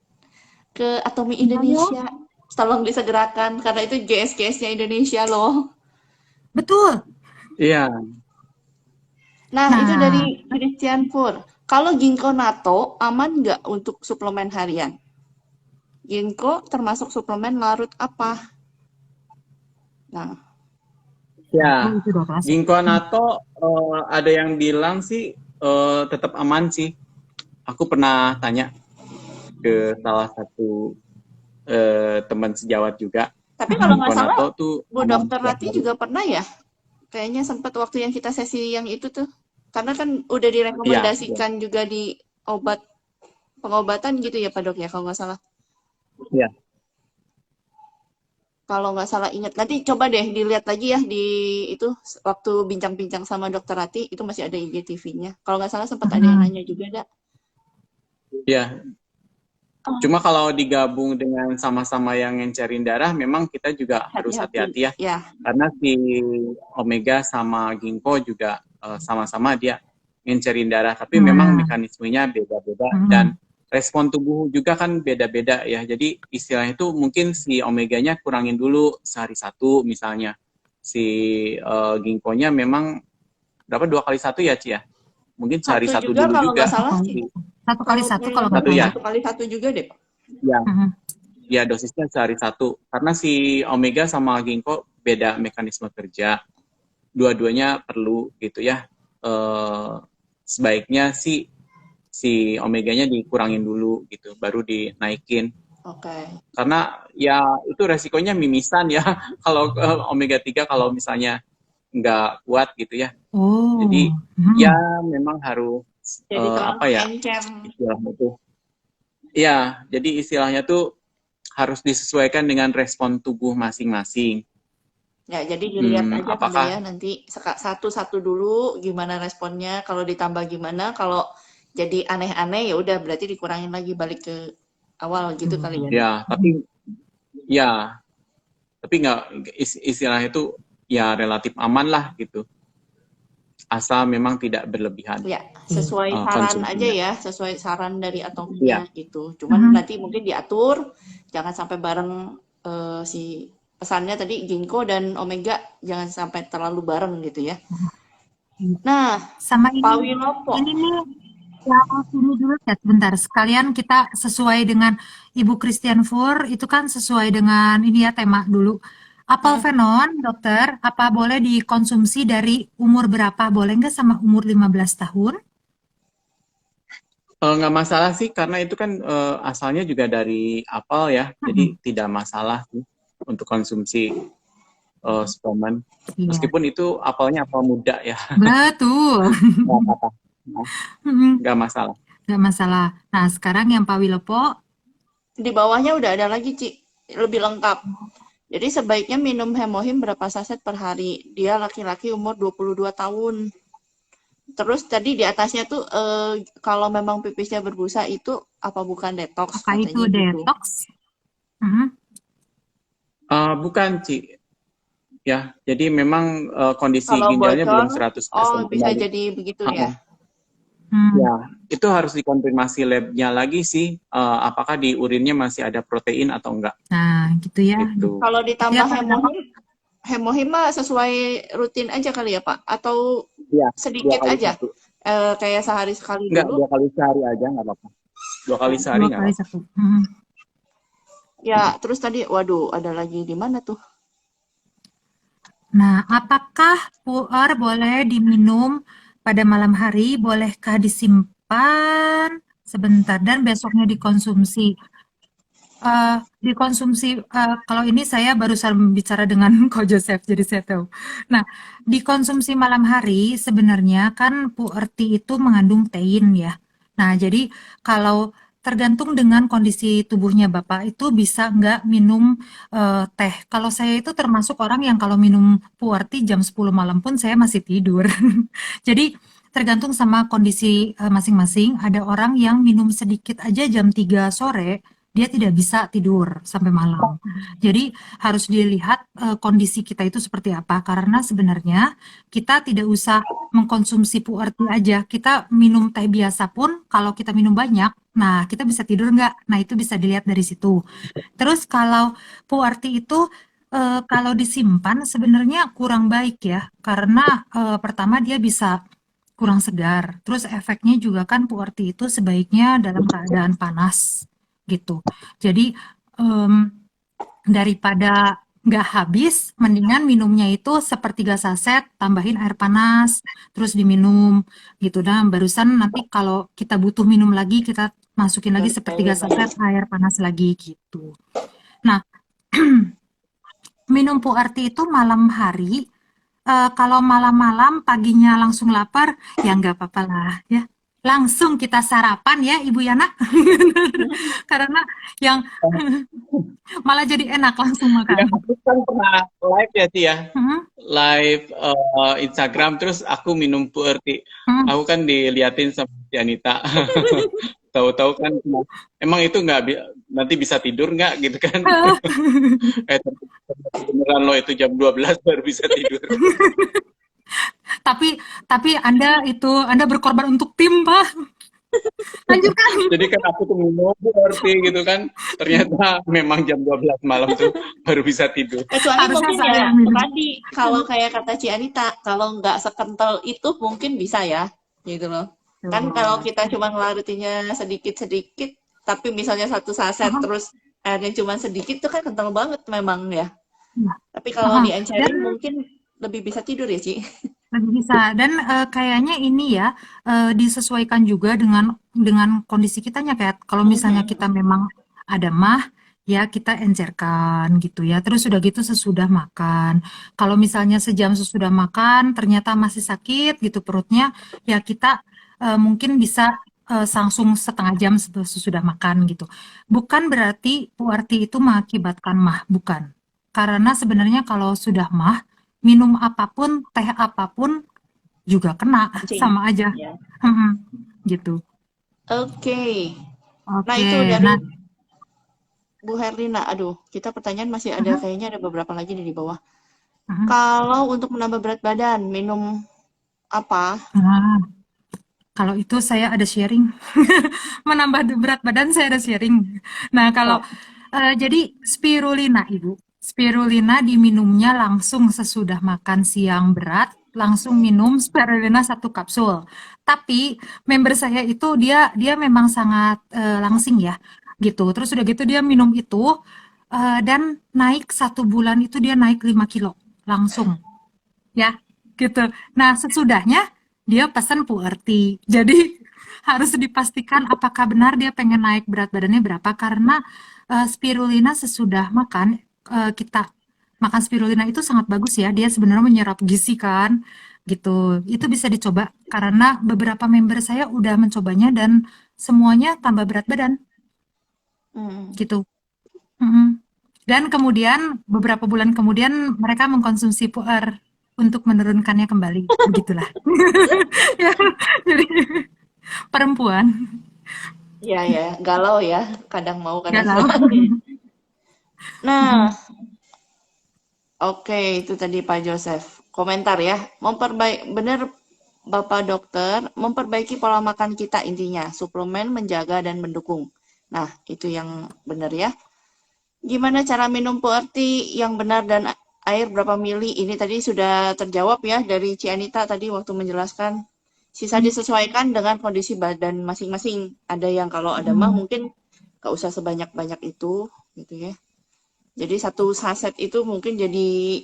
ke Atomi Indonesia. Tolong disegerakan, karena itu GS-GS-nya Indonesia loh. Betul. Iya. Nah, itu dari Christian Pur. Kalau ginkgo natto aman nggak untuk suplemen harian? Ginkgo termasuk suplemen larut apa? Nah. Ya, ginkgo natto ada yang bilang sih tetap aman sih. Aku pernah tanya ke salah satu teman sejawat juga. Tapi kalau nggak salah, Bu Dokter Rati juga pernah ya? Kayaknya sempat waktu yang kita sesi yang itu tuh. Karena kan udah direkomendasikan juga di pengobatan gitu ya Pak Dok ya, kalau nggak salah. Iya. Kalau nggak salah ingat. Nanti coba deh dilihat lagi ya di itu waktu bincang-bincang sama Dokter Rati, itu masih ada IGTV-nya. Kalau nggak salah sempat ada yang nanya juga, Dak. Iya. Cuma kalau digabung dengan sama-sama yang ngencerin darah, memang kita juga harus hati-hati ya. Karena si omega sama ginkgo juga sama-sama dia ngencerin darah. Tapi memang mekanismenya beda-beda dan respon tubuh juga kan beda-beda ya. Jadi istilahnya itu mungkin si omeganya kurangin dulu sehari 1 misalnya. Si ginkgonya memang 2 kali 1 ya Ci ya? Mungkin sehari 1 dulu kalau juga. Nggak salah, 1 kali 1 kalau nggak salah. 1 kali 1 juga deh Pak. Ya. ya dosisnya sehari 1. Karena si omega sama ginkgo beda mekanisme kerja. Dua-duanya perlu gitu ya. Sebaiknya si omeganya dikurangin dulu gitu, baru dinaikin. Oke. Karena ya itu resikonya mimisan ya kalau omega 3 kalau misalnya nggak kuat gitu ya. Jadi ya memang harus apa ya istilahnya tuh. Ya, jadi istilahnya tuh harus disesuaikan dengan respon tubuh masing-masing. Ya, jadi dilihat aja apakah ya nanti satu-satu dulu gimana responnya, kalau ditambah gimana, kalau jadi aneh-aneh ya udah berarti dikurangin lagi balik ke awal gitu kali ya. Ya, tapi nggak istilahnya itu ya relatif aman lah gitu. Asal memang tidak berlebihan. Ya, sesuai saran aja ya, sesuai saran dari atomnya gitu. Cuman nanti mungkin diatur, jangan sampai bareng si pesannya tadi ginkgo dan omega jangan sampai terlalu bareng gitu ya. Nah, sama ini, Pak Wilopo. Ini nih, yang ini dulu ya, sebentar. Sekalian kita sesuai dengan Ibu Christian Fur, itu kan sesuai dengan ini ya tema dulu. Apelfenon, dokter, apa boleh dikonsumsi dari umur berapa? Boleh nggak sama umur 15 tahun? Nggak masalah sih, karena itu kan asalnya juga dari apel ya, jadi tidak masalah sih untuk konsumsi suplemen. Meskipun itu apelnya apel muda ya. Betul. Nggak apa-apa. Nggak masalah. Nggak masalah. Nah, sekarang yang Pak Wilopo. Di bawahnya udah ada lagi, Ci. Lebih lengkap. Jadi sebaiknya minum hemohim berapa saset per hari. Dia laki-laki umur 22 tahun. Terus tadi di atasnya tuh kalau memang pipisnya berbusa itu apa bukan detox? Apa itu detox? Bukan, Ci. Ya, jadi memang kondisi ginjalnya belum 100%. Oh, bisa jadi begitu ya? Ya, itu harus dikonfirmasi labnya lagi sih, apakah di urinnya masih ada protein atau enggak. Nah, gitu ya. Gitu. Kalau ditambah hemohim mah sesuai rutin aja kali ya Pak? Atau sedikit aja? Kayak sehari sekali dulu? Enggak, 2 kali sehari aja nggak apa-apa. 2 kali sehari nggak apa-apa. Ya, terus tadi, waduh, ada lagi di mana tuh? Nah, apakah puer boleh diminum pada malam hari? Bolehkah disimpan sebentar dan besoknya dikonsumsi? Kalau ini saya barusan bicara dengan Ko Joseph, jadi saya tahu. Nah, dikonsumsi malam hari sebenarnya kan puer tea itu mengandung tein ya. Nah, jadi kalau tergantung dengan kondisi tubuhnya Bapak itu bisa nggak minum teh. Kalau saya itu termasuk orang yang kalau minum puer tea jam 10 malam pun saya masih tidur. Jadi tergantung sama kondisi masing-masing. Ada orang yang minum sedikit aja jam 3 sore, dia tidak bisa tidur sampai malam. Jadi harus dilihat kondisi kita itu seperti apa. Karena sebenarnya kita tidak usah mengkonsumsi puer tea aja. Kita minum teh biasa pun kalau kita minum banyak, nah kita bisa tidur nggak? Nah itu bisa dilihat dari situ. Terus kalau puer tea itu kalau disimpan sebenarnya kurang baik ya. Karena pertama dia bisa kurang segar. Terus efeknya juga kan puer tea itu sebaiknya dalam keadaan panas gitu. Jadi daripada nggak habis, mendingan minumnya itu 1/3 saset, tambahin air panas, terus diminum gitu. Dan barusan nanti kalau kita butuh minum lagi, kita masukin lagi 1/3 saset air panas lagi gitu. Nah, minum puer tea itu malam hari. Kalau malam-malam paginya langsung lapar, ya nggak apa-apa lah ya. Langsung kita sarapan ya Ibu Yana. Karena yang malah jadi enak langsung makan. Ya, aku kan pernah live ya Tia, live Instagram, terus aku minum puer tea. Aku kan diliatin sama Anita. Tahu-tahu kan emang itu nggak nanti bisa tidur nggak gitu kan? Beneran lo itu jam 12 baru bisa tidur. Tapi Anda berkorban untuk tim, Pak. Lanjutkan. Jadi kan aku tuh minum puer tea gitu kan, ternyata memang jam 12 malam tuh baru bisa tidur. Kecuali mungkin ya tadi kalau kayak kata Ci Anita, kalau nggak sekental itu mungkin bisa ya, gitu loh. Kan kalau kita cuma ngelarutinnya sedikit-sedikit, tapi misalnya 1 saset terus airnya cuma sedikit tuh kan kental banget memang ya. Iya. Tapi kalau Dan diencerin mungkin lebih bisa tidur ya, Ci? lebih bisa dan kayaknya ini ya disesuaikan juga dengan kondisi kitanya kayak kalau misalnya kita memang ada mah ya kita encerkan gitu ya. Terus sudah gitu sesudah makan. Kalau misalnya sejam sesudah makan ternyata masih sakit gitu perutnya, ya kita mungkin bisa langsung setengah jam sesudah makan gitu. Bukan berarti puarti itu mengakibatkan mah, bukan. Karena sebenarnya kalau sudah mah minum apapun, teh apapun juga kena, Kencing. sama aja. Ya. Gitu. Oke. Nah, Oke, itu dari nah, Bu Herlina. Aduh, kita pertanyaan masih ada, kayaknya ada beberapa lagi di bawah. mhm. Kalau untuk menambah berat badan, minum apa? Nah, kalau itu saya ada sharing. Menambah berat badan saya ada sharing. Nah, kalau Sok. jadi spirulina, Ibu. Spirulina diminumnya langsung sesudah makan siang berat, langsung minum spirulina 1 kapsul. Tapi member saya itu dia dia memang sangat langsing ya, gitu. Terus udah gitu dia minum itu dan naik 1 bulan itu dia naik 5 kilo langsung, ya, gitu. Nah, sesudahnya dia pesan puerti. Jadi harus dipastikan apakah benar dia pengen naik berat badannya berapa karena spirulina sesudah makan kita makan spirulina itu sangat bagus ya. Dia sebenarnya menyerap gizi kan, gitu. Itu bisa dicoba karena beberapa member saya udah mencobanya dan semuanya tambah berat badan, gitu. Mm-mm. Dan kemudian beberapa bulan kemudian mereka mengkonsumsi puer untuk menurunkannya kembali. Begitulah. Ya, jadi perempuan Ya, ya. Galau ya. Kadang mau, kadang galau. mau. Nah, oke. Itu tadi Pak Joseph. Komentar ya. Benar Bapak dokter, memperbaiki pola makan kita intinya. Suplemen menjaga dan mendukung. Nah, itu yang benar ya. Gimana cara minum puerti yang benar dan air berapa mili? Ini tadi sudah terjawab ya dari Cianita tadi waktu menjelaskan. Sisa disesuaikan dengan kondisi badan masing-masing. Ada yang kalau ada mah mungkin gak usah sebanyak-banyak itu, gitu ya. Jadi 1 saset itu mungkin jadi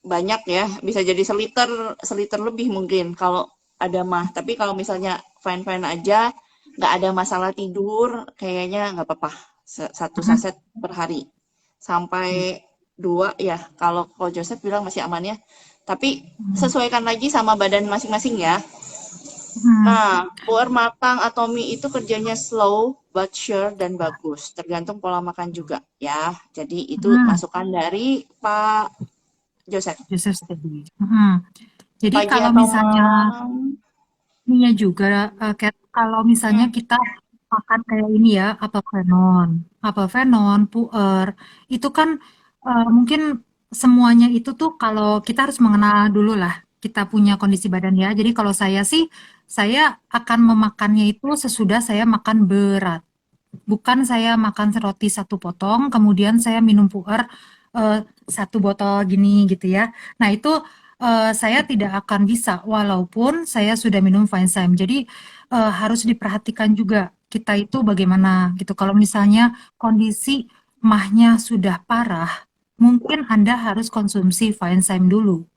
banyak ya, bisa jadi seliter lebih mungkin kalau ada mah. Tapi kalau misalnya fine-fine aja, nggak ada masalah tidur, kayaknya nggak apa-apa. 1 saset per hari. Sampai 2 ya, kalau Joseph bilang masih aman ya. Tapi sesuaikan lagi sama badan masing-masing ya. Nah, puer matang atau mie itu kerjanya slow but sure dan bagus. Tergantung pola makan juga ya. Jadi itu masukan dari Pak Joseph. Joseph tadi. Jadi Pagi kalau atau misalnya malam? ininya juga, kalau misalnya kita makan kayak ini ya, apelvenon, puer, itu kan mungkin semuanya itu tuh kalau kita harus mengenal dulu lah kita punya kondisi badan ya. Jadi kalau saya sih, saya akan memakannya itu sesudah saya makan berat. Bukan saya makan roti 1 potong, kemudian saya minum puer 1 botol gini gitu ya. Nah itu saya tidak akan bisa walaupun saya sudah minum Vinesem. Jadi harus diperhatikan juga kita itu bagaimana gitu. Kalau misalnya kondisi mahnya sudah parah, mungkin Anda harus konsumsi Vinesem dulu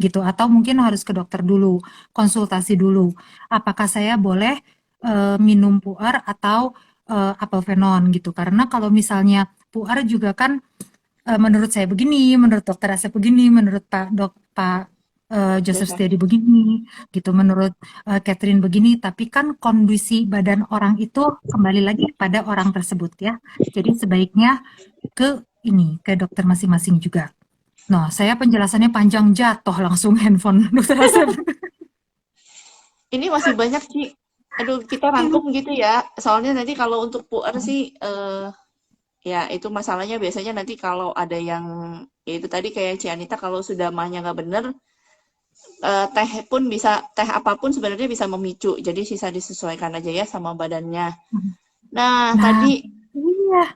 gitu atau mungkin harus ke dokter dulu, konsultasi dulu. Apakah saya boleh minum puer atau apelvenon gitu. Karena kalau misalnya puer juga kan menurut saya begini, menurut dokter Asep begini, menurut Pak Joseph Steady begini, gitu. Menurut Catherine begini, tapi kan kondisi badan orang itu kembali lagi pada orang tersebut ya. Jadi sebaiknya ke ke dokter masing-masing juga. Nah, saya penjelasannya panjang jatuh langsung handphone dokter Asep. Ini masih banyak sih. Aduh, kita rangkum gitu ya. Soalnya nanti kalau untuk puer sih, ya itu masalahnya biasanya nanti kalau ada yang, ya itu tadi kayak Cianita kalau sudah mahnya nggak bener, teh apapun sebenarnya bisa memicu. Jadi sisa disesuaikan aja ya sama badannya. Nah, tadi Iya.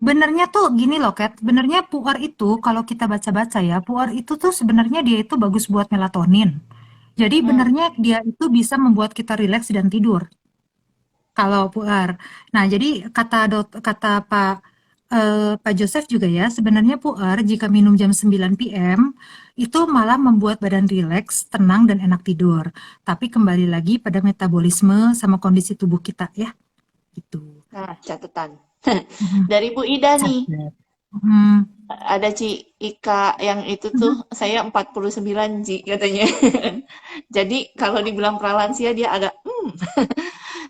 Benernya tuh gini loh, Kat. Benernya puer itu kalau kita baca-baca ya, puer itu tuh sebenarnya dia itu bagus buat melatonin. Jadi benernya dia itu bisa membuat kita rileks dan tidur. Kalau puer. Nah, jadi kata Pak Pak Joseph juga ya, sebenarnya puer jika minum jam 9 PM itu malah membuat badan rileks, tenang dan enak tidur. Tapi kembali lagi pada metabolisme sama kondisi tubuh kita ya, gitu. Nah, catatan. Mhm. Dari Bu Ida nih, Catat. Mhm. ada Ci Ika yang itu tuh, saya 49 Ci katanya. Jadi kalau dibilang pralansia dia agak,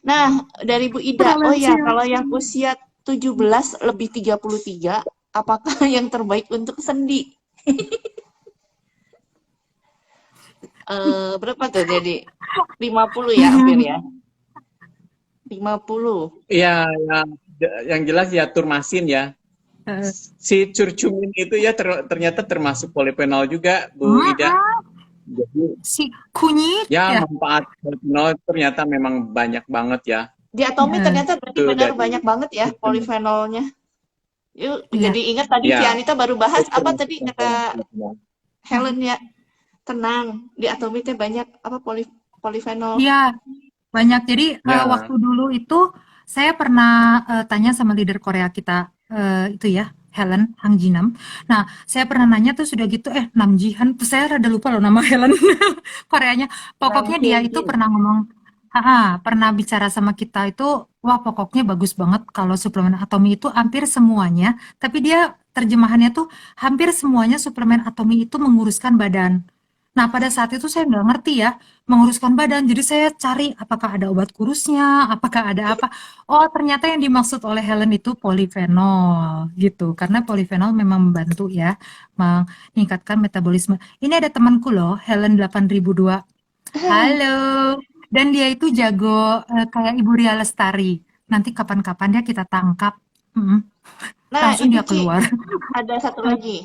Nah, dari Bu Ida, oh ya, Pralansia. kalau yang usia 17 lebih 33, apakah yang terbaik untuk sendi? Berapa tuh jadi? 50 ya hampir ya? 50. Iya, yang jelas ya turmasin ya. Eh, Si curcumin itu ya ternyata termasuk polifenol juga, Bu Ida. Jadi Si kunyit ya ya. manfaat polifenol ternyata memang banyak banget ya. Di Atomi Eh, ternyata berarti Itu benar dari banyak banget ya polifenolnya. Yuk, Iya. jadi ingat tadi ya Cianita baru bahas itu apa termasuk tadi yang paling kata polifenol. Helen ya? Tenang, di Atomi teh banyak apa polifenol. Iya, banyak. Jadi Ya, waktu dulu itu saya pernah tanya sama leader Korea kita itu ya, Helen Hang Jinam. Nah, saya pernah nanya tuh sudah gitu, Namjihan, saya rada lupa loh nama Helen Koreanya. Nam Pokoknya dia itu Hyejin. pernah ngomong, pernah bicara sama kita itu, wah pokoknya bagus banget kalau suplemen Atomi itu hampir semuanya, tapi dia terjemahannya tuh hampir semuanya suplemen Atomi itu menguruskan badan. Nah, pada saat itu saya nggak ngerti ya, menguruskan badan. Jadi saya cari apakah ada obat kurusnya, apakah ada apa. Oh, ternyata yang dimaksud oleh Helen itu polifenol gitu. Karena polifenol memang membantu ya meningkatkan metabolisme. Ini ada temanku loh, Helen 8002. Halo. Dan dia itu jago kayak Ibu Ria Lestari. Nanti kapan-kapan dia kita tangkap. Mm-mm. Nah, Langsung itu dia Ci, keluar. ada satu lagi.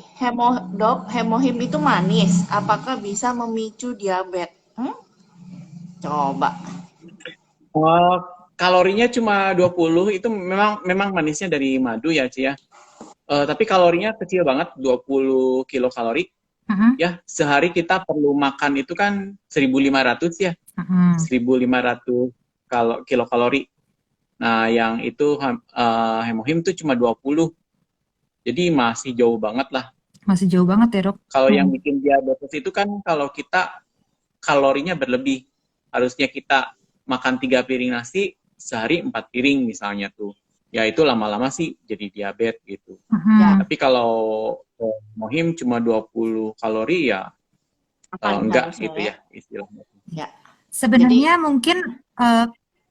Hemohim itu manis. Apakah bisa memicu diabetes? Coba. oh, kalorinya cuma 20 itu memang manisnya dari madu ya, Ci ya. Tapi kalorinya kecil banget, 20 kilokalori. Mm-mm. Ya, sehari kita perlu makan itu kan 1.500 ya. Mm-mm. 1.500 kilokalori. Nah, yang itu hemohim itu cuma 20. Jadi masih jauh banget lah. Masih jauh banget ya, Dok. Kalau yang bikin diabetes itu kan kalau kita kalorinya berlebih. Harusnya kita makan 3 piring nasi, sehari 4 piring misalnya tuh. Ya itu lama-lama sih jadi diabetes gitu. Ya, Tapi kalau hemohim cuma 20 kalori ya makan enggak harusnya gitu ya. ya istilahnya. Ya. Sebenarnya Jadi, mungkin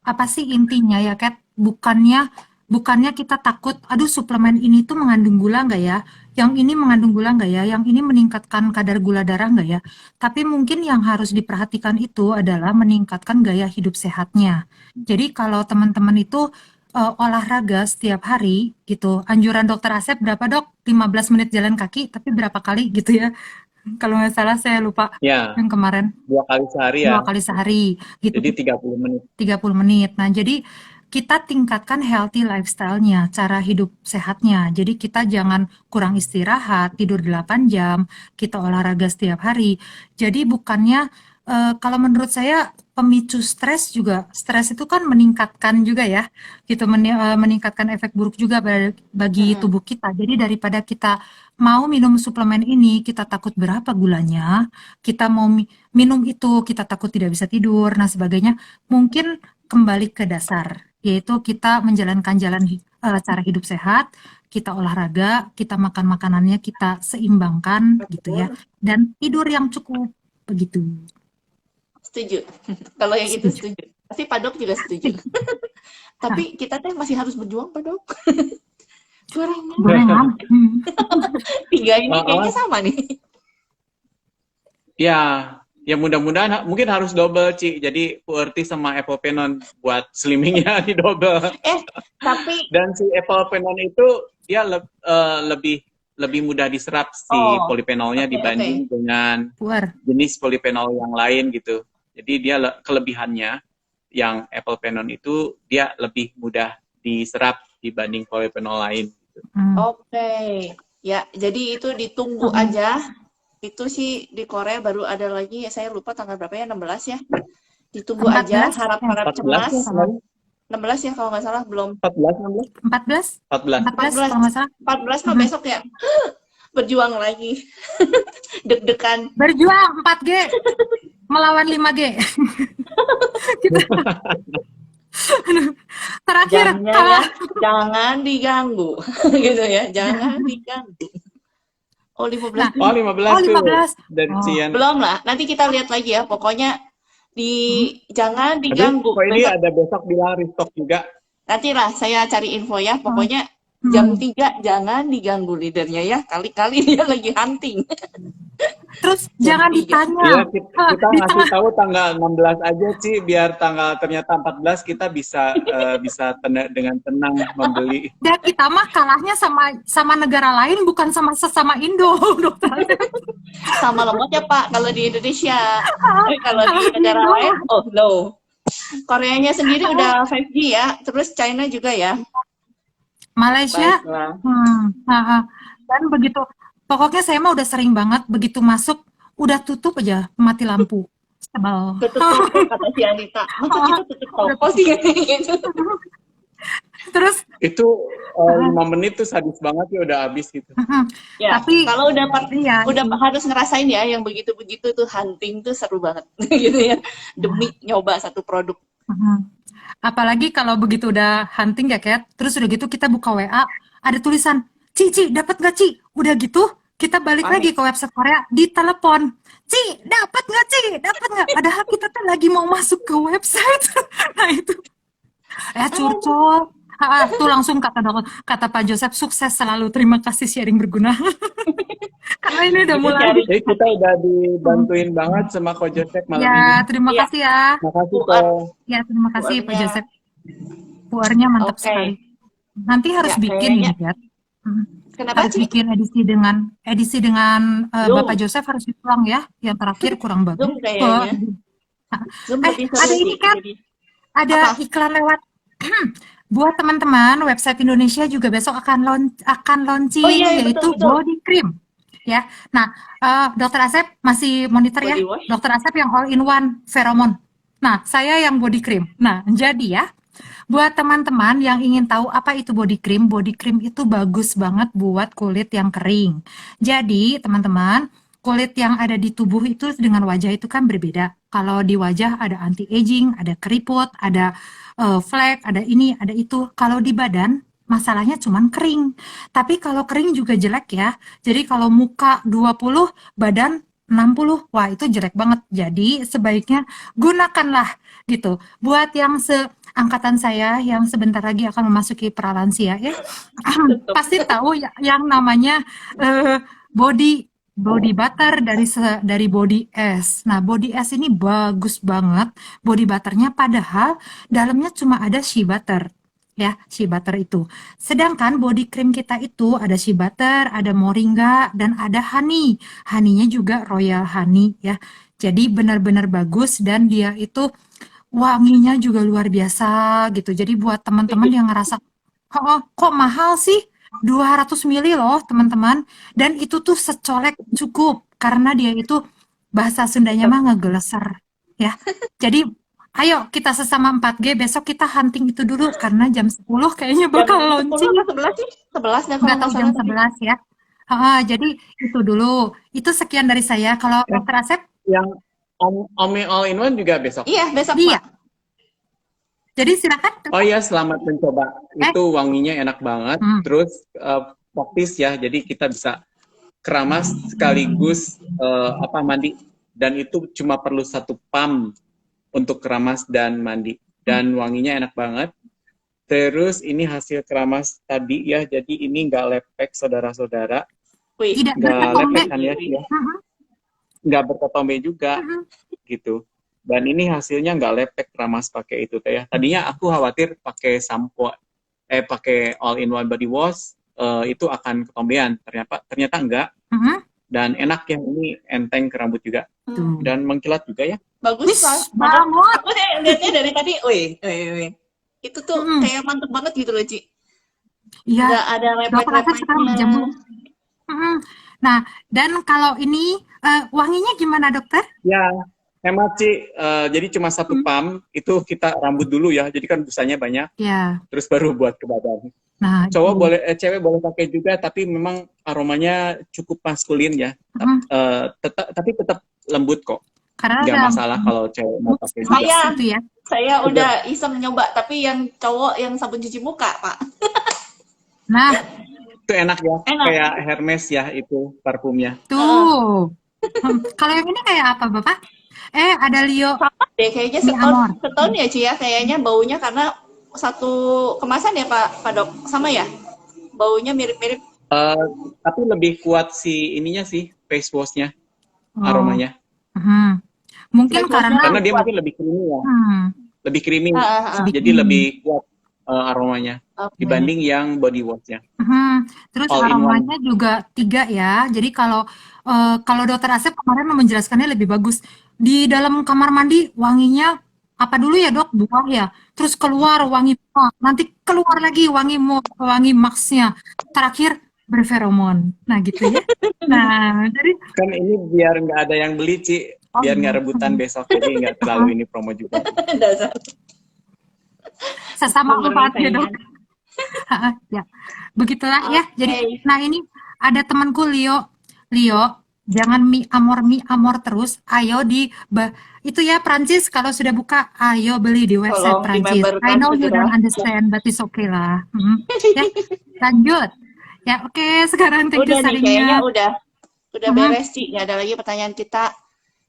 apa sih intinya ya, Kat? Bukannya kita takut, aduh suplemen ini tuh mengandung gula nggak ya? Yang ini mengandung gula nggak ya? Yang ini meningkatkan kadar gula darah nggak ya? Tapi mungkin yang harus diperhatikan itu adalah meningkatkan gaya hidup sehatnya. Jadi kalau teman-teman itu olahraga setiap hari gitu, anjuran dokter Asep berapa dok? 15 menit jalan kaki, tapi berapa kali gitu ya? Kalau nggak salah saya lupa Ya, yang kemarin. 2 kali sehari ya. 2 kali sehari gitu, Jadi 30 menit. 30 menit. Nah, jadi kita tingkatkan healthy lifestyle-nya, cara hidup sehatnya. Jadi kita jangan kurang istirahat, tidur 8 jam, kita olahraga setiap hari. Jadi bukannya kalau menurut saya pemicu stres juga, stres itu kan meningkatkan juga ya, gitu meningkatkan efek buruk juga bagi tubuh kita. Jadi daripada kita mau minum suplemen ini, kita takut berapa gulanya, kita mau minum itu, kita takut tidak bisa tidur, nah sebagainya. Mungkin kembali ke dasar, yaitu kita menjalankan cara hidup sehat, kita olahraga, kita makan makanannya kita seimbangkan gitu ya, dan tidur yang cukup begitu. setuju. Kalau yang itu Setuju. setuju. Pasti Pak Dok juga setuju. Tapi kita teh masih harus berjuang, Pak Dok. Gorengan. Gorengan. Tiga ini kayaknya sama nih. Ya mudah-mudahan mungkin harus double, Ci. Jadi Puerti sama Epopenon buat slimmingnya di double. Tapi Dan si Epopenon itu dia lebih mudah diserap si polifenolnya dibanding dengan jenis polifenol yang lain gitu. Jadi dia kelebihannya yang Epopenon itu dia lebih mudah diserap dibanding polifenol lain gitu. Oke. Ya, jadi itu ditunggu aja. Itu sih di Korea baru ada lagi, saya lupa tanggal berapa ya, 16 ya. Ditunggu 14, aja, harap-harap cemas. 16 ya kalau nggak salah, belum. 14, 16? 14? 14. 14 14, kalau nggak salah. 14 mah besok ya. Berjuang lagi. Deg-degan. Berjuang 4G melawan 5G. Kita terakhir Jamnya ya, kalah. jangan diganggu. Gitu ya, jangan diganggu. Oh, 15 Nah, Oh, nih. 15 oh tuh 15. dari Oh, Cian. Belum lah, nanti kita lihat lagi ya. Pokoknya jangan Aduh, diganggu. kok ini Besok ada besok bilang restock juga. nantilah saya cari info ya. Pokoknya hmm. jam 3 jangan diganggu leadernya ya. Kali-kali dia lagi hunting. Terus Jam jangan 3. ditanya. Iya, kita Di ngasih tengah tahu tanggal 16 aja sih, biar tanggal ternyata 14 kita bisa dengan tenang membeli. dan kita mah kalahnya sama negara lain bukan sama sesama Indo, dokter. Sama lemotnya Pak kalau di Indonesia. Kalau di Kalau di negara Indo, lain, oh no. Koreanya sendiri udah 5G ya. Terus China juga ya. Malaysia, Baiklah. dan begitu, pokoknya saya mah udah sering banget begitu masuk, udah tutup aja, mati lampu. Sebel. Tutup toko kata si Anita. Masa kita tutup toko sih gitu. Terus, Itu 5 menit tuh sadis banget ya, udah habis gitu. Ya, tapi kalau udah iya, udah harus ngerasain ya yang begitu-begitu tuh hunting tuh seru banget gitu ya. Demi nyoba satu produk. apalagi kalau begitu udah hunting ya, Kat, terus udah gitu kita buka WA, ada tulisan, Ci, dapat nggak Ci? Udah gitu, kita balik Panik. lagi ke website Korea, ditelepon, Ci, dapat nggak Ci? Dapat nggak? Padahal kita tuh lagi mau masuk ke website. Nah itu, curcol. Tuh langsung kata Pak Joseph, sukses selalu, terima kasih sharing berguna. Karena ini udah Jadi mulai. cari Jadi kita udah dibantuin banget sama Ko Joseph malam ini. Ya, terima Iya. kasih ya. Makasih QR. Ko. Ya, terima kasih Pak QR-nya. Joseph. QR-nya mantap Oke. sekali. Nanti harus Ya, bikin kayaknya. ini, Kat. Kenapa Harus sih? bikin edisi dengan Zoom. Bapak Joseph harus diulang ya. Yang terakhir kurang bagus. Zoom kayaknya. Zoom lebih seru Ada sih. ini, Kat. Jadi, Ada apa? iklan lewat. Buat teman-teman, website Indonesia juga besok akan launching, Oh iya, yaitu betul. body cream. Ya, nah, Dokter Asep masih monitor ya. Body wash. Dokter Asep yang all in one pheromone. Nah, saya yang body cream. Nah, jadi ya, buat teman-teman yang ingin tahu apa itu body cream itu bagus banget buat kulit yang kering. Jadi, teman-teman, kulit yang ada di tubuh itu dengan wajah itu kan berbeda. Kalau di wajah ada anti-aging, ada keriput, ada flek, ada ini, ada itu. Kalau di badan, masalahnya cuman kering. Tapi kalau kering juga jelek ya. Jadi kalau muka 20, badan 60, wah itu jelek banget. Jadi sebaiknya gunakanlah gitu. Buat yang seangkatan saya yang sebentar lagi akan memasuki pralansia ya, pasti tahu ya, yang namanya body butter dari Body S. Nah, Body S ini bagus banget body butternya, padahal dalamnya cuma ada shea butter. Ya, shea butter itu. Sedangkan body cream kita itu ada shea butter, ada moringa, dan ada honey. Honey-nya juga royal honey ya. Jadi benar-benar bagus dan dia itu wanginya juga luar biasa gitu. Jadi buat teman-teman yang ngerasa, kok mahal sih? 200 mili loh teman-teman. Dan itu tuh secolek cukup. Karena dia itu bahasa Sundanya mah ngegeleser. Ya. Jadi ayo kita sesama 4G besok kita hunting itu dulu. Karena jam 10 kayaknya bakal launching. 10 atau 11 sih? 11 dah kalau Nggak tahu jam 11 ya. Jadi itu dulu. Itu sekian dari saya. Kalau Dokter Asep? Yang Omi All in One juga besok. Iya, besok Iya. Pak. Jadi silakan. Oh iya, selamat mencoba. Itu wanginya enak banget. Terus praktis ya. Jadi kita bisa keramas sekaligus mandi. Dan itu cuma perlu 1 pump untuk keramas dan mandi. Dan wanginya enak banget. Terus ini hasil keramas tadi ya. Jadi ini nggak lepek saudara-saudara. Tidak Nggak lepek kan ya? Nggak berketombe juga gitu. Dan ini hasilnya nggak lepek keramas pakai itu teh ya. Tadinya aku khawatir pakai sampo pakai all in one body wash itu akan ketombean. Ternyata enggak. Dan enak ya, ini enteng ke rambut juga. Dan mengkilat juga ya. Bagus banget. Aku lihatnya dari tadi, wih. Itu tuh kayak mantep banget gitu loh, Ci. Iya. Nggak ada lepek-lepeknya. Nah, dan kalau ini wanginya gimana dokter? Ya, hemat sih. Jadi cuma satu pump itu kita rambut dulu ya. Jadi kan busanya banyak. Ya. Terus baru buat ke badan. Nah, Cowok boleh, cewek boleh pakai juga, tapi memang aromanya cukup maskulin ya. Tapi tetap lembut kok. Karena nggak ada masalah kalau cewek mau pakai juga. gitu ya. Saya udah iseng nyoba, tapi yang cowok yang sabun cuci muka, Pak. Nah, Itu enak ya, Enak. kayak Hermes ya itu parfumnya. tuh. Kalau yang ini kayak apa, Bapak? Ada Lio. Sama deh, kayaknya Mi Amor. setahun ya, Ci ya. Kayaknya baunya karena satu kemasan ya, Pak Dok. Sama ya? Baunya mirip-mirip. Tapi lebih kuat si ininya sih, face wash-nya, aromanya. Mungkin Karena dia mungkin lebih creamy ya. Lebih creamy. Jadi lebih kuat aromanya dibanding yang body wash-nya. Terus All in aromanya juga 3 ya. Jadi kalau Dokter Asep kemarin menjelaskannya lebih bagus. Di dalam kamar mandi wanginya apa dulu ya, Dok? Buah ya. Terus keluar wangi buah. Nanti keluar lagi wangi max-nya. Terakhir berferomon. Nah, gitu ya. Nah, jadi Kan ini biar nggak ada yang beli, Ci. Biar nggak rebutan besok. Jadi nggak terlalu ini promo juga. sesama manfaatnya, Dok. Ya, begitulah ya. Jadi, nah ini ada temanku Lio, jangan mie amor terus. Ayo itu ya Prancis kalau sudah buka, ayo beli di website Tolong Prancis. di-memberkan I know you segera. don't understand, but it's okay lah. Ya, lanjut. Ya, oke, sekarang thank you Udah nih, kayaknya sharingnya. udah beres, Ci. Nggak ada lagi pertanyaan kita.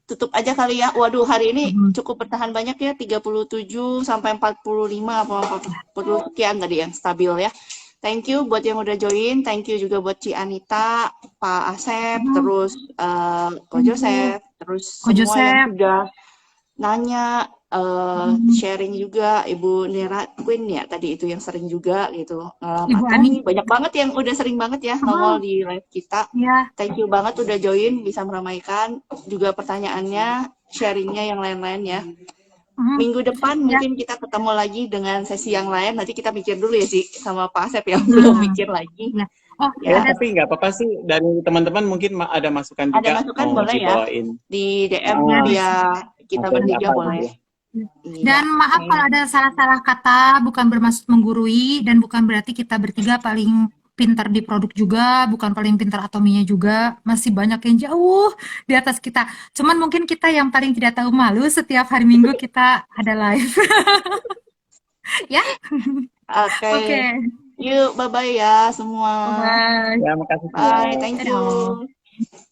Tutup aja kali ya. Waduh, hari ini cukup bertahan banyak ya, 37 sampai 45 apa 40 sekian tadi yang stabil ya. Thank you buat yang udah join, thank you juga buat Ci Anita, Pak Asep, terus Ko Joseph, terus Ko semua yang Joseph. sudah nanya, sharing juga, Ibu Nera Queen ya tadi itu yang sering juga gitu. Ibu Atau Ani. banyak banget yang udah sering banget ya nongol di live kita. Ya, Thank you banget udah join, bisa meramaikan juga pertanyaannya, sharingnya yang lain-lain ya. Minggu depan mungkin kita ketemu lagi dengan sesi yang lain. Nanti kita mikir dulu ya sih sama Pak Asep yang belum mikir lagi. ya. Oh, Ya, ada tapi nggak apa-apa sih. Dari teman-teman mungkin ada masukan juga. Ada masukan mau boleh ya. dibawain. Di DM-nya dia kita Materi bertiga apa boleh. gitu. Dan maaf kalau ada salah-salah kata, bukan bermaksud menggurui dan bukan berarti kita bertiga paling pintar di produk juga, bukan paling pintar atominya juga, masih banyak yang jauh di atas kita. Cuman mungkin kita yang paling tidak tahu malu setiap hari Minggu kita ada live. Ya? Oke. Yuk, bye-bye ya semua. Bye. Ya, makasih. Bye, thank you. Dadah.